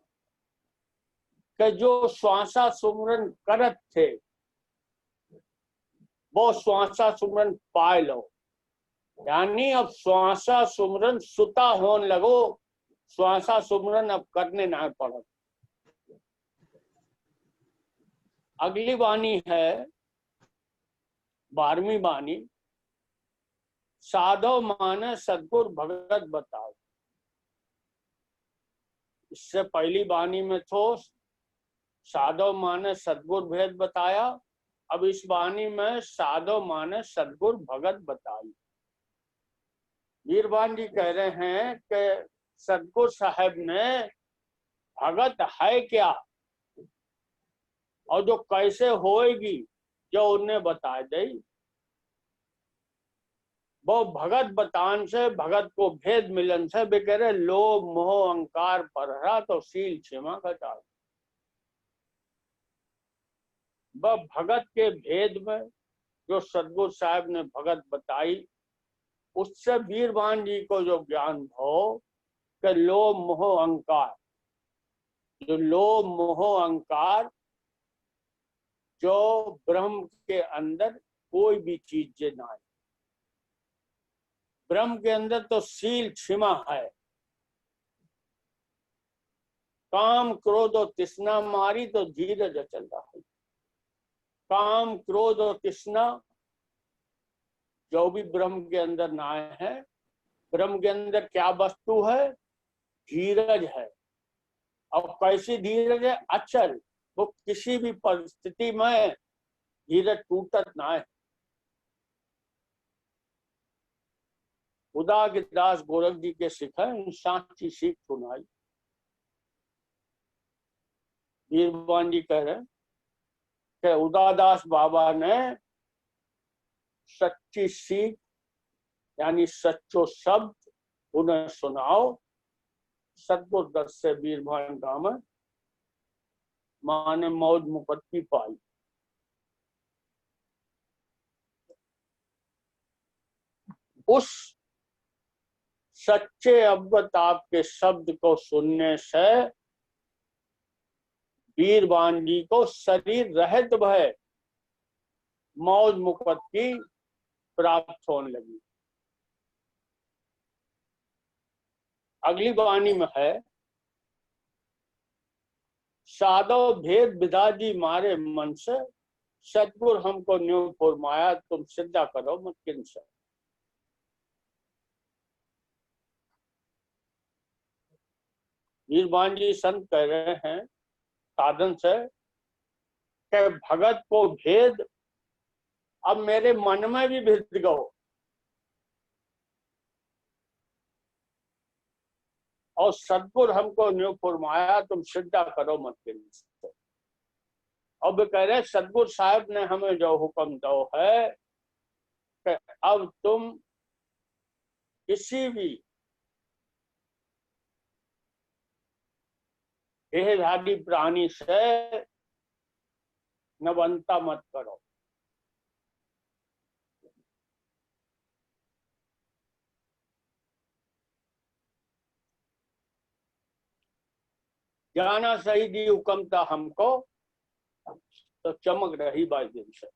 Speaker 13: कि जो श्वासा सुमरन करत थे, वो श्वासा सुमरन पाए लो। यानी अब श्वासा सुमरन सुता होने लगो, श्वासा सुमरन अब करने ना पड़ो। अगली वाणी है 12वीं वाणी, साधो माने सदगुरु भगत बताओ। इससे पहली वाणी में तो साधो माने सदगुरु भेद बताया, अब इस वाणी में साधो माने सदगुरु भगत बताई। बीरभान जी कह रहे हैं कि सतगुरु साहब ने भगत है क्या और जो कैसे होएगी, जो उन्हें बता दी। वो भगत बतान से, भगत को भेद मिलन से वे कह रहे लोभ मोह अहंकार परहरा तो शील क्षमा घटा। वह भगत के भेद में जो सतगुरु साहब ने भगत बताई, उससे बीरभान जी को जो ज्ञान हो कि लोभ मोह अहंकार, जो लोभ मोह अहंकार जो ब्रह्म के अंदर कोई भी चीज ना है। ब्रह्म के अंदर तो शील क्षमा है। काम क्रोध और तृष्णा मारी तो धीरज चल रहा है। काम क्रोध और तृष्णा जो भी ब्रह्म के अंदर ना है, ब्रह्म के अंदर क्या वस्तु है? धीरज है। और कैसी धीरज है? अचल, वो किसी भी परिस्थिति में धीरज टूटत ना है। खुदा के दास गोरख जी के सिखा सांची सीख सुनाई। बीरभान जी कह रहे कि उदादास बाबा ने सच्ची सीख यानी सच्चो शब्द उन्हें सुनाओ। सतगुरु दर से बीरभान गांव में माँ ने मौज मुक्ति पाई। उस सच्चे अवगत आपके शब्द को सुनने से बीरभान जी को शरीर रहित भय मौज मुक्ति प्राप्त होने लगी। अगली वाणी में है, साधो भेद विदाजी मारे मन से, सतगुरु हमको न्यू फुरमाया तुम सिद्धा करो मत किनसे। वीरबान जी संत कह रहे हैं साधन से कि भगत को भेद अब मेरे मन में भी भेद गो, और सतगुरु हमको न्यू फुरमाया तुम सिद्धा करो मत किनसे। अब कह रहे सतगुरु साहब ने हमें जो हुक्म दो है कि अब तुम किसी भी देहधारी प्राणी से नवनता मत करो। जाना सही दी हुक्म था हमको, तो चमक रही बाई दिन से।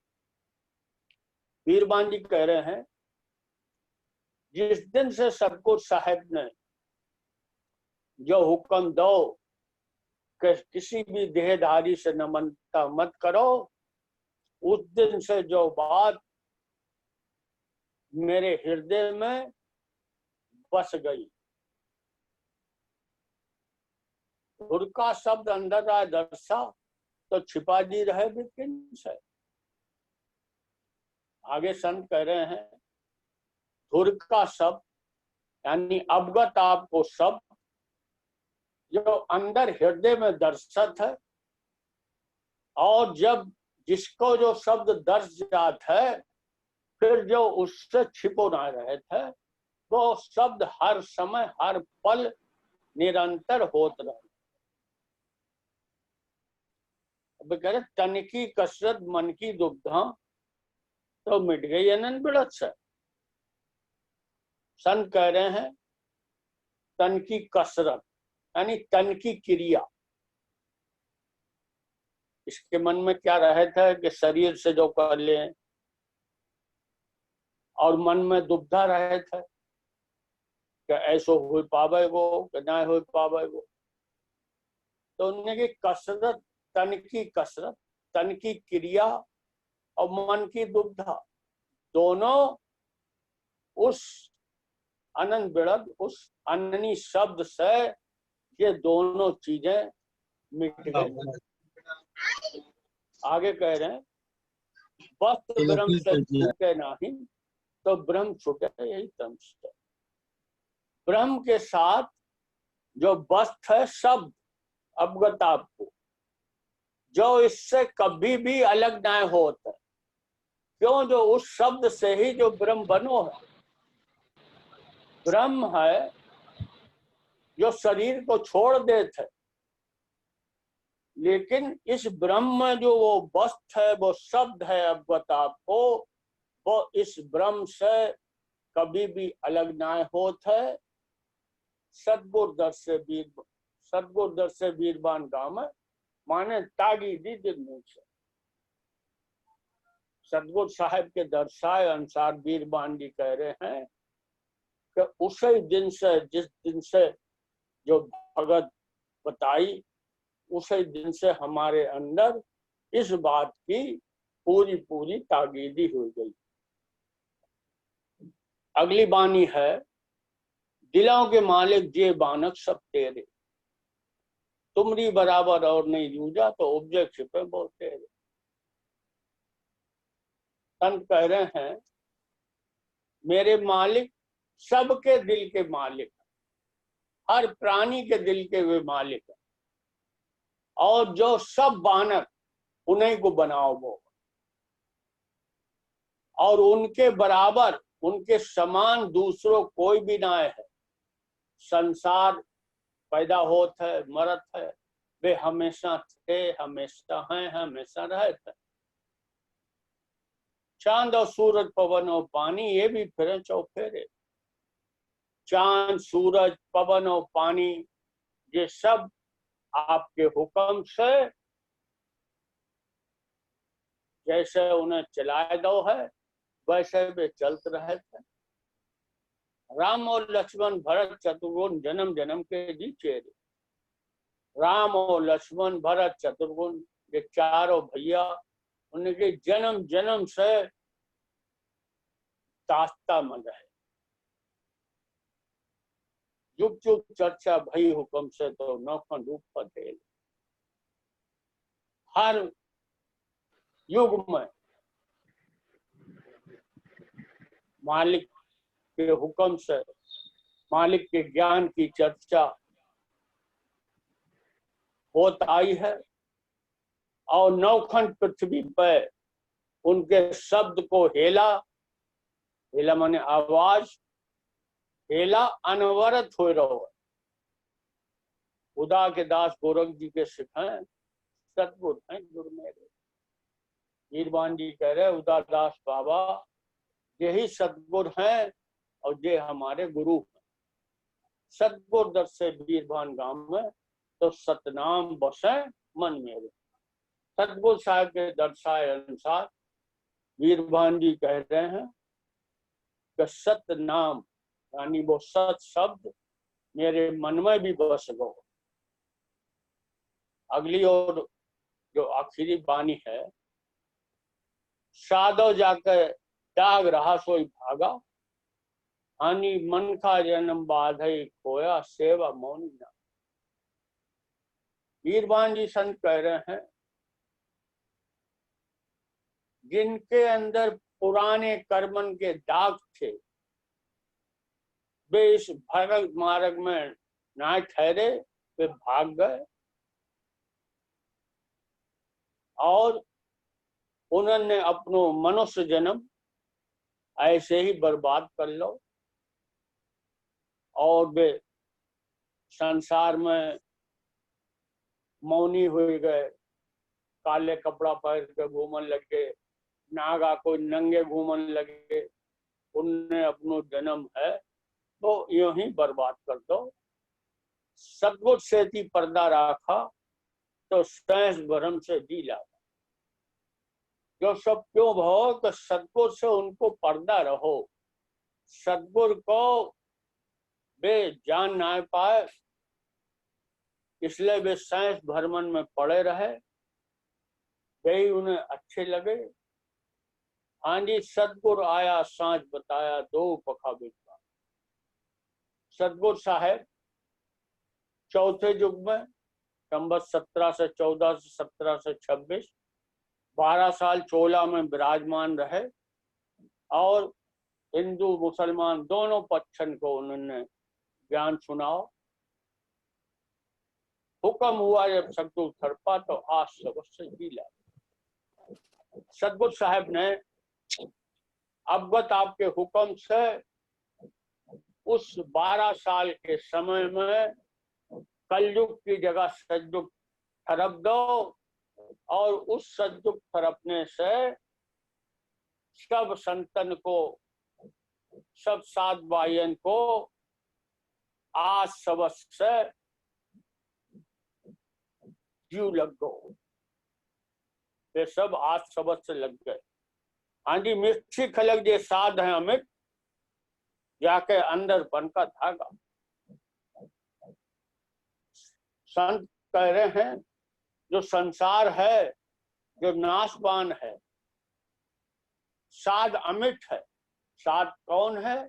Speaker 13: वीरबान जी कह रहे हैं जिस दिन से सतगुरु साहब ने जो हुक्म दो कि किसी भी देहधारी से नमनता मत करो, उस दिन से जो बात मेरे हृदय में बस गई। धुर का शब्द अंदर आए दर्शा तो छिपा जी रहे भी किन से। आगे संत कह रहे हैं धुर का शब्द यानी अवगत आपको शब्द जो अंदर हृदय में दर्शित है, और जब जिसको जो शब्द दर्श जात है फिर जो उससे छिपो ना रहे थे, वो शब्द हर समय हर पल निरंतर होत रहे। अब कह रहे तन की कसरत मन की दुविधा तो मिट गई अनंत बिड़त से। संत कह रहे हैं तन की कसरत यानी तन की क्रिया। इसके मन में क्या रहता है कि शरीर से जो कर ले, और मन में दुविधा रहता है कि ऐसो हो पावेगो कि ना हो पावेगो। तो उन्हें की कसरत, तन की कसरत, तन की क्रिया और मन की दुविधा, दोनों उस अनंत बिड़द, उस अननी शब्द से ये दोनों चीजें मिट गई। आगे कह रहे हैं वस्त्र ब्रह्म से छूटे नहीं तो ब्रह्म छूटे यही तम से। ब्रह्म के साथ जो वस्त्र है शब्द अवगत आपको, जो इससे कभी भी अलग ना होता, क्यों जो उस शब्द से ही जो ब्रह्म बनो है। ब्रह्म है जो शरीर को छोड़ देते, लेकिन इस ब्रह्म में जो वो वस्त्र है, वो शब्द है अवगत आपको, वो इस ब्रह्म से कभी भी अलग ना होता है। सतगुरु दर से वीरबान गाँव में माने तागी दी दिन में से सतगुरु साहब के दर्शाए अनुसार वीरबान जी कह रहे हैं कि उसी दिन से, जिस दिन से जो भगत बताई, उसी दिन से हमारे अंदर इस बात की पूरी पूरी ताकीदी हो गई। अगली बानी है दिलों के मालिक जे बानक सब तेरे, तुमरी बराबर और नहीं जूझा तो उपजे छिपे बहुत तेरे। संत कह रहे हैं मेरे मालिक सबके दिल के मालिक, हर प्राणी के दिल के वे मालिक है, और जो सब बानक उन्हीं को बनाओ वो, और उनके बराबर उनके समान दूसरों कोई भी ना है। संसार पैदा होता है मरत है, वे हमेशा थे, हमेशा हैं, हमेशा रहते। चांद और सूरज पवन और पानी ये भी फिर चौफेरे। चांद सूरज पवन और पानी ये सब आपके हुक्म से जैसे उन्हें चलाए दो है, वैसे वे चलते रहे थे। राम और लक्ष्मण भरत शत्रुघ्न जन्म जन्म के जी चेहरे। राम और लक्ष्मण भरत शत्रुघ्न ये चारों भैया, उनके जन्म जन्म से दास्ता मन रहे। जुग जुग चर्चा भई हुक्म से तो नौखन रूप पटेल। हर युग में मालिक के हुक्म से, मालिक के ज्ञान की चर्चा होत आई है और नौखंड पृथ्वी पर उनके शब्द को हेला, हेला माने आवाज, हेला अनवरत हो रहो। खुदा के दास गोरख जी के सिखाए सतगुरु हैं गुरु मेरे। वीरवान जी कह रहे उदादास बाबा यही सतगुरु हैं और ये हमारे गुरु हैं। सतगुरु दर से वीरवान गांव में तो सतनाम बसे मन मेरे। सतगुरु साहब के दर्शाए अनुसार वीरवान जी कह रहे हैं कि सतनाम यानी वो सत शब्द मेरे मन में भी बस गो। अगली और जो आखिरी बानी है, साधो जाकर त्याग रहा सोई भागा, हानि मन का जन्म बाधई खोया सेवा मौनी ना। वीरवान जी संत कह रहे हैं जिनके अंदर पुराने कर्मन के दाग थे वे इस भरत मार्ग में ना ठहरे, वे भाग गए और उन्होंने अपनो मनुष्य जन्म ऐसे ही बर्बाद कर लो और वे संसार में मौनी हो गए, काले कपड़ा पहन के घूमन लगे, नागा कोई नंगे घूमन लगे। उनने अपनो जन्म है तो यूं ही बर्बाद कर दो। सतगुरु से थी पर्दा राखा तो सहस भरम से दी लागा। जो सब क्यों भो तो सतगुरु से उनको पर्दा रहो। सतगुरु को वे जान ना पाए इसलिए वे सहस भरमन में पड़े रहे, वे उन्हें अच्छे लगे। हाँ जी, सतगुरु आया सांझ बताया दो पखा बिका। सतगुरु साहेब चौथे युग में संवत 17 से 14 से 17 से 26 12 साल चोला में विराजमान रहे और हिंदू मुसलमान दोनों पक्षन को उन्होंने ज्ञान सुनाओ। हुक्म हुआ जब सतगुरु थरपा तो आज सबसे लीला। सतगुरु साहब ने अवगत आपके हुक्म से उस 12 साल के समय में कलयुग की जगह सतयुग थरप दो और उस सतयुग थरपने से सब संतन को, सब सात भाइयों को आज सबस से जीव लग गो। ये सब आज सबस से लग गए। हाँ जी, मिर्ची खलक जे साध है अमित जाके अंदर बन का धागा। संत कह रहे हैं जो संसार है, जो नाशवान है, साध अमिट है। साध कौन है?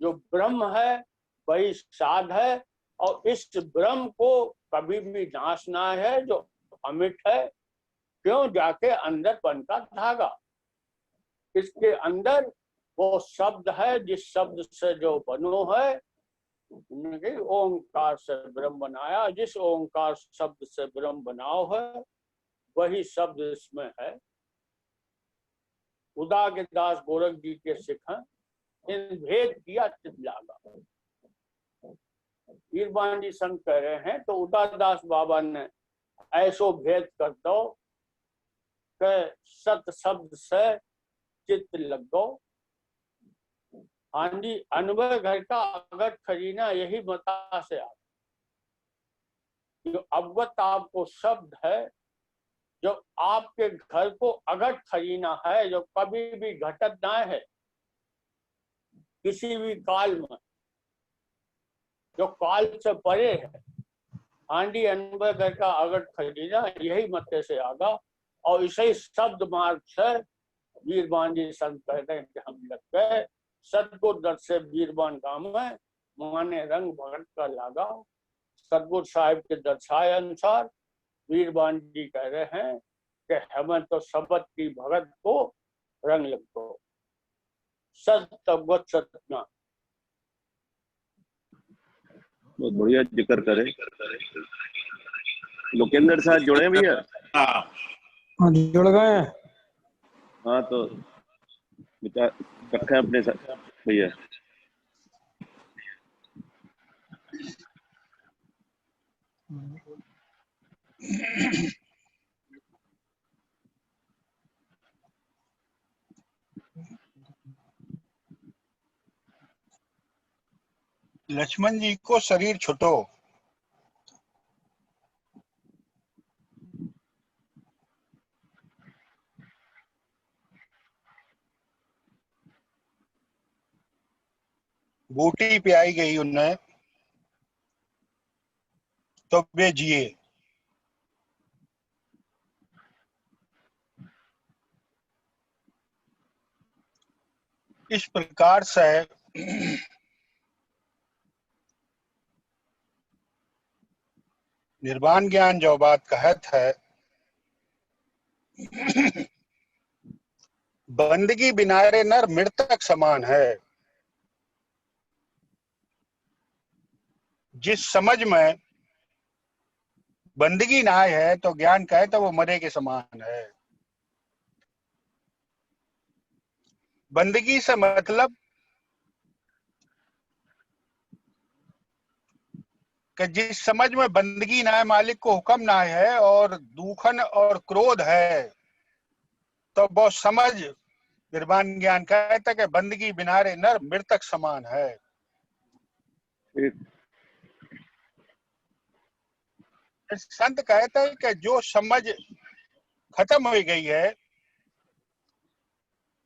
Speaker 13: जो ब्रह्म है वही साध है और इस ब्रह्म को कभी भी नाश ना है, जो अमिट है। क्यों? जाके अंदर बन का धागा। इसके अंदर वो शब्द है जिस शब्द से जो बनो है, ओंकार से ब्रह्म बनाया। जिस ओंकार शब्द से ब्रह्म बनाओ है वही शब्द इसमें है। उदा के दास गोरख जी के सिखा इन भेद किया चित लागा। वीरवान जी संत कह रहे हैं तो उदादास बाबा ने ऐसो भेद कर दो कि सत शब्द से चित्त लग गो। हाँ जी, अनुभव घर का अगर खजीना यही बता से आता। जो अवगत आपको शब्द है जो आपके घर को अघट खजीना है, जो कभी भी घटत ना है किसी भी काल में, जो काल से परे है, हांडी अनबर घर का अघट खजीना यही मत्थे से आगा। और इसे शब्द मार्ग से वीरबान जी संत कहते हैं कि हम लग गए सतगुर दर से वीरबान काम में माने रंग भगत का लागा। सतगुर साहिब के दर्शाए अनुसार वीरबान जी कह रहे हैं कि हमें तो शब्द की भगत को रंग लग दो। सत्य सतना
Speaker 2: बहुत बढ़िया जिक्र करे। लोकेंद्र साहब जुड़े भैया?
Speaker 3: हाँ जुड़ गए।
Speaker 2: हाँ तो विचार रखे अपने साथ भैया।
Speaker 14: लक्ष्मण जी को शरीर छुटो। बूटी पियाई गई उन्हें तो वे जिए। इस प्रकार से निर्वाण ज्ञान जो बात कहत है, बंदगी बिनारे नर मृतक समान है। जिस समझ में बंदगी ना है तो ज्ञान कहे तो वो मरे के समान है। बंदगी से मतलब कि जिस समझ में बंदगी ना है, मालिक को हुक्म ना है और दुखन और क्रोध है, तो वो समझ निर्वाण ज्ञान कहता है कि बंदगी बिनारे नर मृतक समान है। संत कहता है कि जो समझ खत्म हो गई है,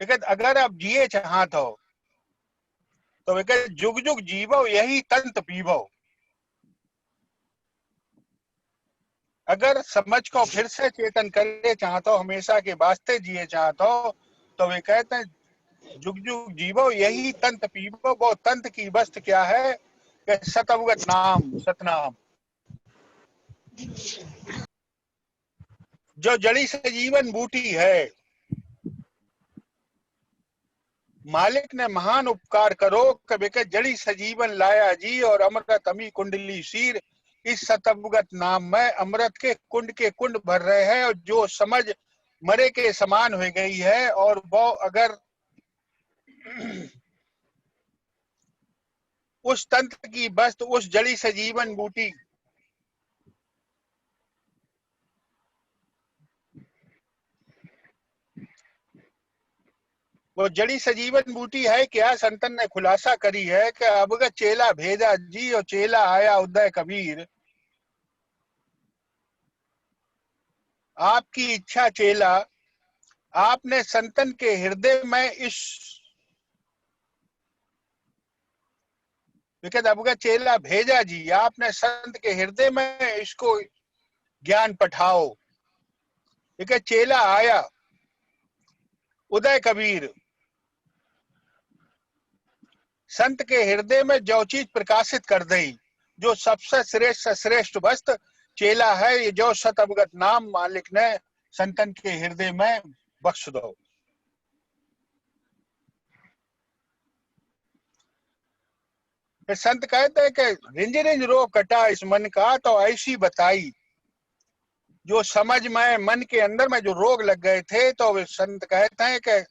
Speaker 14: लेकिन अगर आप जिए चाहत हो तो वे जुग जुग जीवो यही तंत पीवो। अगर समझ को फिर से चेतन करे चाहते हो, हमेशा के वास्ते जिए चाहते हो, तो वे कहते हैं जुग जुग जीवो यही तंत पीवो। वो तंत की वस्तु क्या है कि सतअवगत नाम, सतनाम। जो जड़ी से जीवन बूटी है, मालिक ने महान उपकार करो कभी के जड़ी सजीवन लाया जी और अमृत अमी कुंडली शीर। इस सतअवगत नाम में अमृत के कुंड भर रहे हैं, और जो समझ मरे के समान हो गई है, और वो अगर उस तंत्र की वस्तु, उस जड़ी सजीवन बूटी वो जड़ी सजीवन बूटी है क्या, संतन ने खुलासा करी है कि अवगत चेला भेजा जी और चेला आया उदय कबीर। आपकी इच्छा चेला, आपने संतन के हृदय में इस अवगत चेला भेजा जी, आपने संत के हृदय में इसको ज्ञान पठाओ। चेला आया उदय कबीर, संत के हृदय में जो चीज प्रकाशित कर दी, जो सबसे श्रेष्ठ से श्रेष्ठ वस्तु चेला है, ये जो सत अवगत नाम मालिक ने संतन के हृदय में बख्श दो। फिर संत कहते हैं कि रिंज रिंज रोग कटा इस मन का, तो ऐसी बताई। जो समझ में, मन के अंदर में जो रोग लग गए थे, तो वे संत कहते हैं कि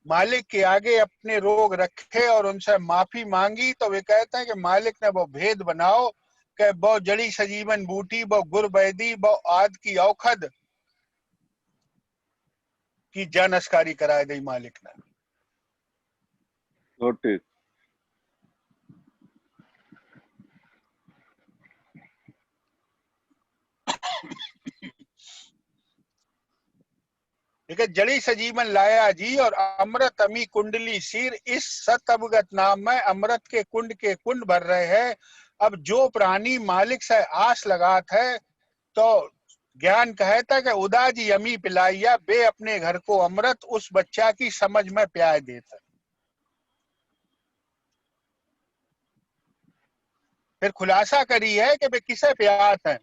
Speaker 14: मालिक के आगे अपने रोग रखे और उनसे माफी मांगी, तो वे कहते हैं कि मालिक ने वो भेद बनाओ कि वो जड़ी सजीवन बूटी, वो गुर वैदी, वो आद की औखद की जानकारी कराए दी मालिक ने।
Speaker 2: ठीक।
Speaker 14: लेकिन जड़ी सजीवन लाया जी और अमृत अमी कुंडली सिर, इस सत अवगत नाम में अमृत के कुंड भर रहे हैं। अब जो प्राणी मालिक से आस लगात है तो ज्ञान कहता है कि उदाजी अमी पिलाइया, बे अपने घर को अमृत उस बच्चा की समझ में प्याय देता। फिर खुलासा करी है कि वे किसे प्यात है।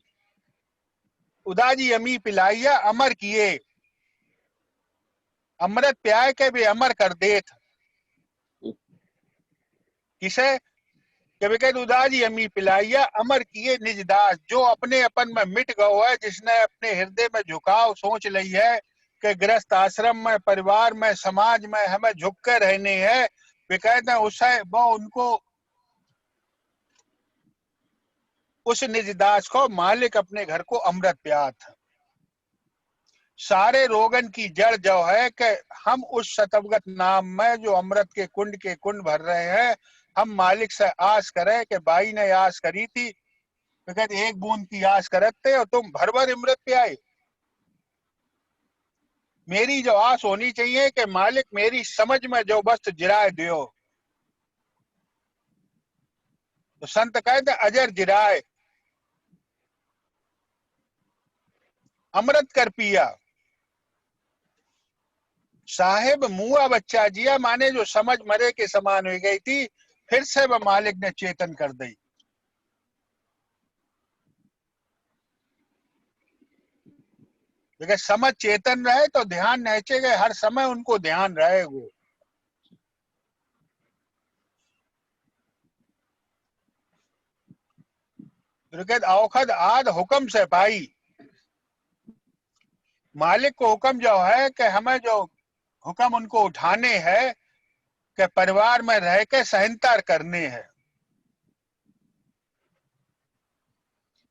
Speaker 14: उदाजी अमी पिलाइया अमर किए, अमृत प्याय के वे अमर कर देत। किसे कि वे कहते उदाजी अमी पिलाइया अमर किए निज दास, जो अपने अपन में मिट गयो है, जिसने अपने हृदय में झुकाव सोच ली है कि गृहस्थ आश्रम में, परिवार में, समाज में हमें झुक कर रहने हैं। वे कहते हैं उसे वो उनको उस निज दास को मालिक अपने घर को अमृत प्यात। सारे रोगन की जड़ जो है कि हम उस शतवगत नाम में जो अमृत के कुंड भर रहे हैं, हम मालिक से आस करें कि बाई ने आस करी थी, तो कहते एक बूंद की आस करते और तुम भर भर अमृत प्याए। मेरी जो आस होनी चाहिए कि मालिक मेरी समझ में जो वस्तु जिराए दियो। तो संत कहते अजर जिराए अमृत कर पिया, साहेब मुआ बच्चा जिया, माने जो समझ मरे के समान हो गई थी, फिर से वह मालिक ने चेतन कर दी। लेकिन समझ चेतन रहे तो ध्यान नहचे गए, हर समय उनको ध्यान रहेगा। औखद आद हुक्म से पाई, मालिक को हुक्म जो है कि हमें जो हुक्म उनको उठाने हैं कि परिवार में रह के सहनता करने हैं।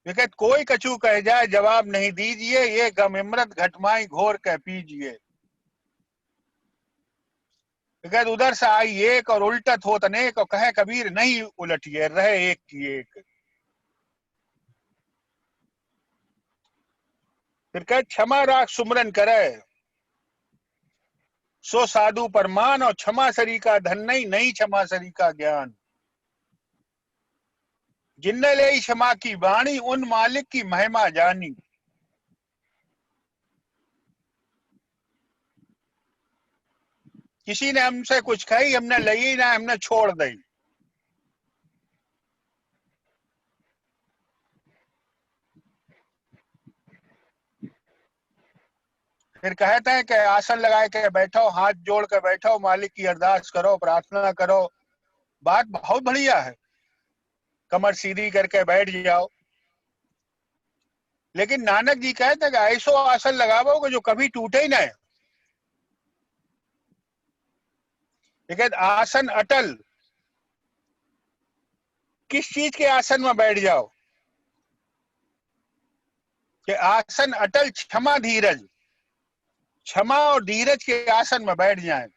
Speaker 14: लेकिन कोई कछु कह जाए जवाब नहीं दीजिए, ये गम अमृत घटमाई घोर के पीजिए। लेकिन उधर से आई एक और उल्टत होत अनेक, और कहे कबीर नहीं उलटिए, रहे एक की एक। फिर कहे क्षमा राख सुमरन करे, सो साधु परमान, और क्षमा सरी का धन नहीं क्षमा सरी का ज्ञान। जिनने ले क्षमा की वाणी, उन मालिक की महिमा जानी। किसी ने हमसे कुछ कही, हमने लई ना, हमने छोड़ दी। फिर कहते हैं कि आसन लगाए के बैठो, हाथ जोड़ के बैठो, मालिक की अरदास करो, प्रार्थना करो। बात बहुत बढ़िया है, कमर सीधी करके बैठ जाओ। लेकिन नानक जी कहते हैं कि ऐसो आसन लगाओ कि जो कभी टूटे ही ना। लेकिन आसन अटल, किस चीज के आसन में बैठ जाओ कि आसन अटल क्षमा धीरज, क्षमा और धीरज के आसन में बैठ जाएं।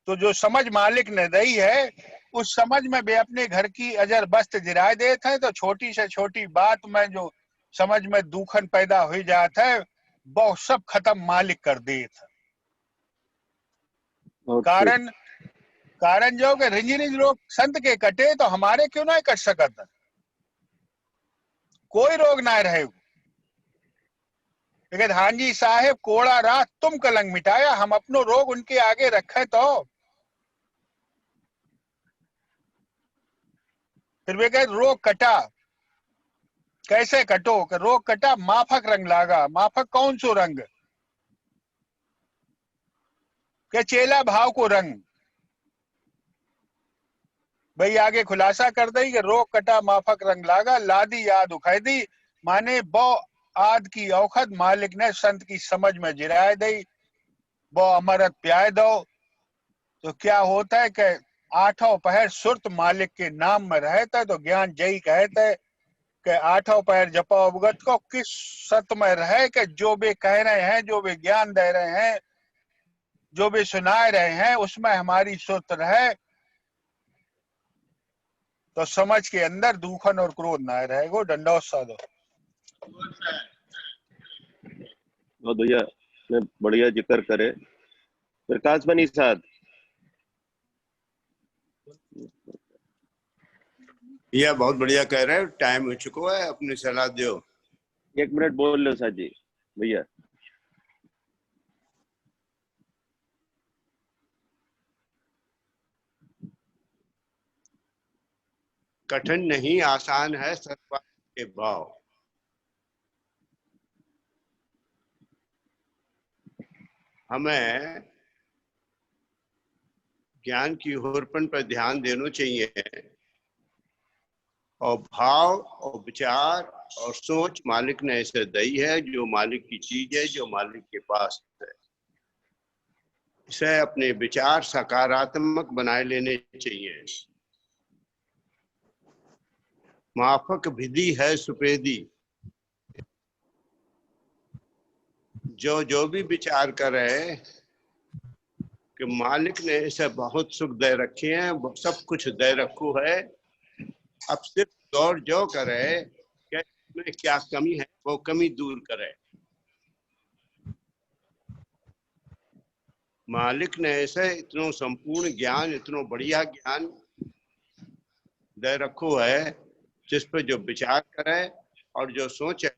Speaker 14: तो जो समझ मालिक ने दी है, उस समझ में वे अपने घर की अजर बस्त जिराए देते हैं। तो छोटी से छोटी बात में जो समझ में दुखन पैदा हो जाता है, वो सब खत्म मालिक कर देता। कारण जो कि रिंज रोग संत के कटे, तो हमारे क्यों ना कट सकता। कोई रोग ना रहे। लेकिन हाँ जी साहेब कोड़ा रात तुम कलंक मिटाया, हम अपनो रोग उनके आगे रखे तो। फिर वे कहे रोग कटा, कैसे कटो कि रोग कटा माफक रंग लागा। माफक कौन सो रंग के चेला भाव को रंग। भाई आगे खुलासा कर दी कि रोग कटा माफक रंग लागा, लादी याद उखाई दी, माने बो आद की औखद मालिक ने संत की समझ में जिराए दी, वो अमृत प्याय दो। तो क्या होता है कि आठों पहर सुरत मालिक के नाम में रहता है। तो ज्ञान जय कहते कि आठों पहर जपो अवगत को, किस सत में रहे कि जो भी कह रहे हैं, जो भी ज्ञान दे रहे हैं, जो भी सुना रहे हैं, उसमें हमारी सुरत रहे। तो समझ के अंदर दुखन और क्रोध ना रहेगो। दंडोत साधो।
Speaker 2: बहुत भैया ने बढ़िया जिक्र करे। प्रकाश बनी साहब,
Speaker 15: भैया बहुत बढ़िया कह रहे हो, टाइम हो चुका है, अपनी सलाह दो।
Speaker 2: 1 मिनट बोल लो साहब जी भैया।
Speaker 15: कठिन नहीं आसान है सत्य के भाव। हमें ज्ञान की होरपन पर ध्यान देना चाहिए और भाव और विचार और सोच मालिक ने ऐसे दी है, जो मालिक की चीज है, जो मालिक के पास है। इसे अपने विचार सकारात्मक बनाए लेने चाहिए। माफक विधि है सुपेदी। जो भी विचार करे कि मालिक ने इसे बहुत सुख दे रखे हैं, सब कुछ दे रखू है, अब सिर्फ दौड़ जो करे कि इसमें क्या कमी है वो कमी दूर करे। मालिक ने ऐसे इतना संपूर्ण ज्ञान, इतना बढ़िया ज्ञान दे रखो है, जिस पर जो विचार करे और जो सोचे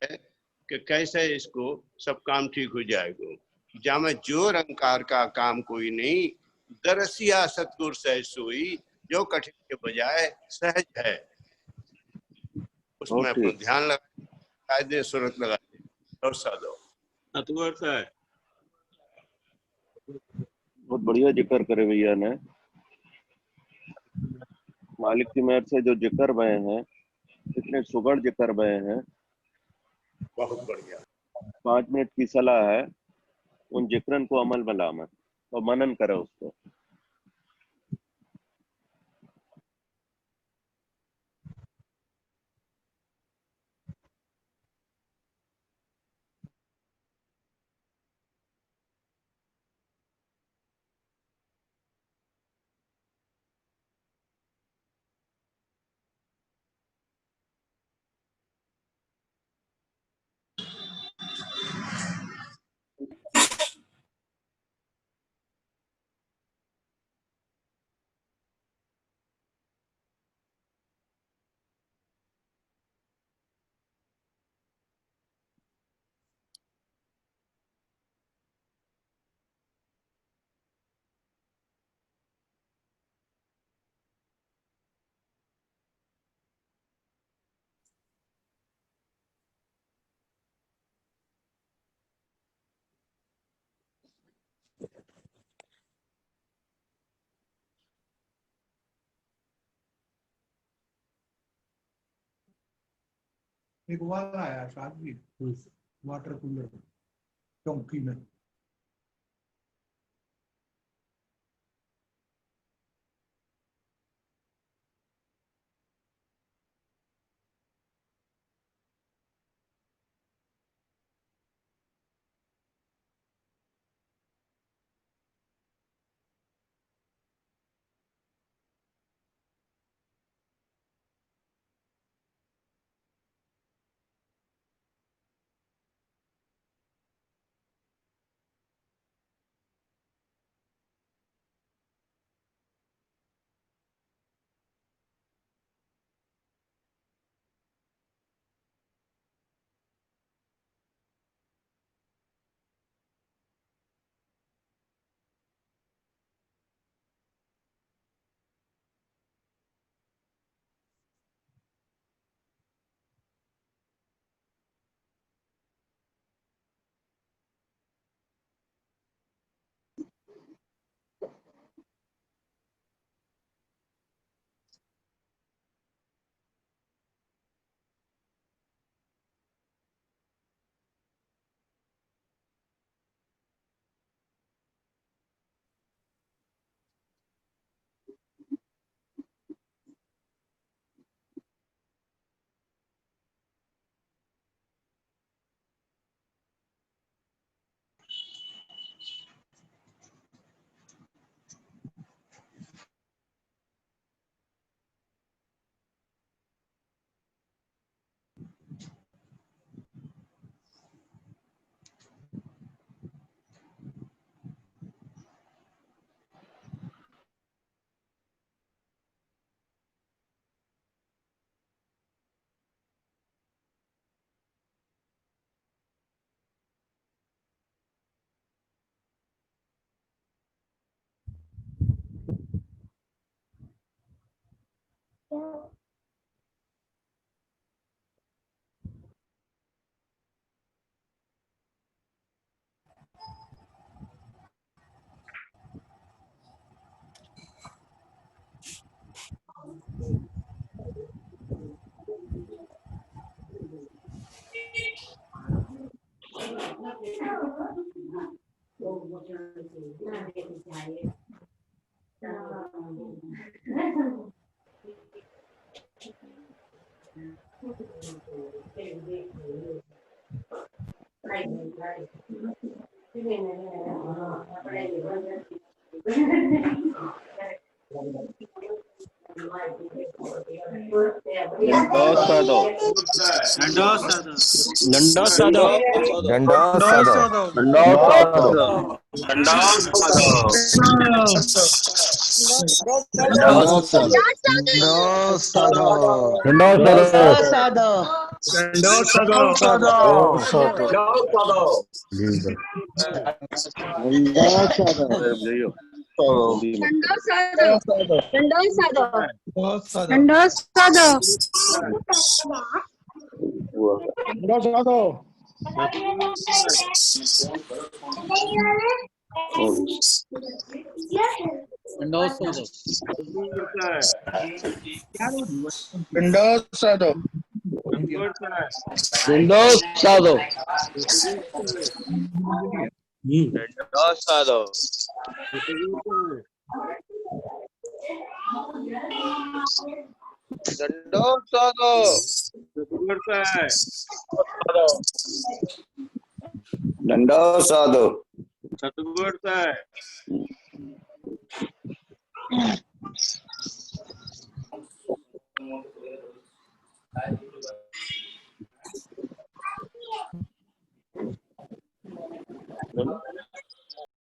Speaker 15: कि कैसे इसको सब काम ठीक हो जाएगा। जामे जो रंकार का काम कोई नहीं, दरसिया सतगुर सहज सोई, जो कठिन के बजाय सहज है। उसमें अपना ध्यान लगा दे, सूरत लगा दे और साधो।
Speaker 1: सतगुर साहब
Speaker 2: बहुत बढ़िया जिक्र करे भैया ने। मालिक की मेहर से जो जिक्र बहे हैं, इतने सुगढ़ जिक्र बहे हैं।
Speaker 15: बहुत बढ़िया।
Speaker 2: 5 मिनट की सलाह है, उन जिक्रन को अमल में लाना और मनन करे उसको।
Speaker 16: एक वाला आया साथ भी वाटर कूलर टंकी में।
Speaker 2: दंडोत साधो
Speaker 11: दंडोत साधो
Speaker 17: दंडोत साधो
Speaker 2: दंडोत साधो
Speaker 1: सतगुरु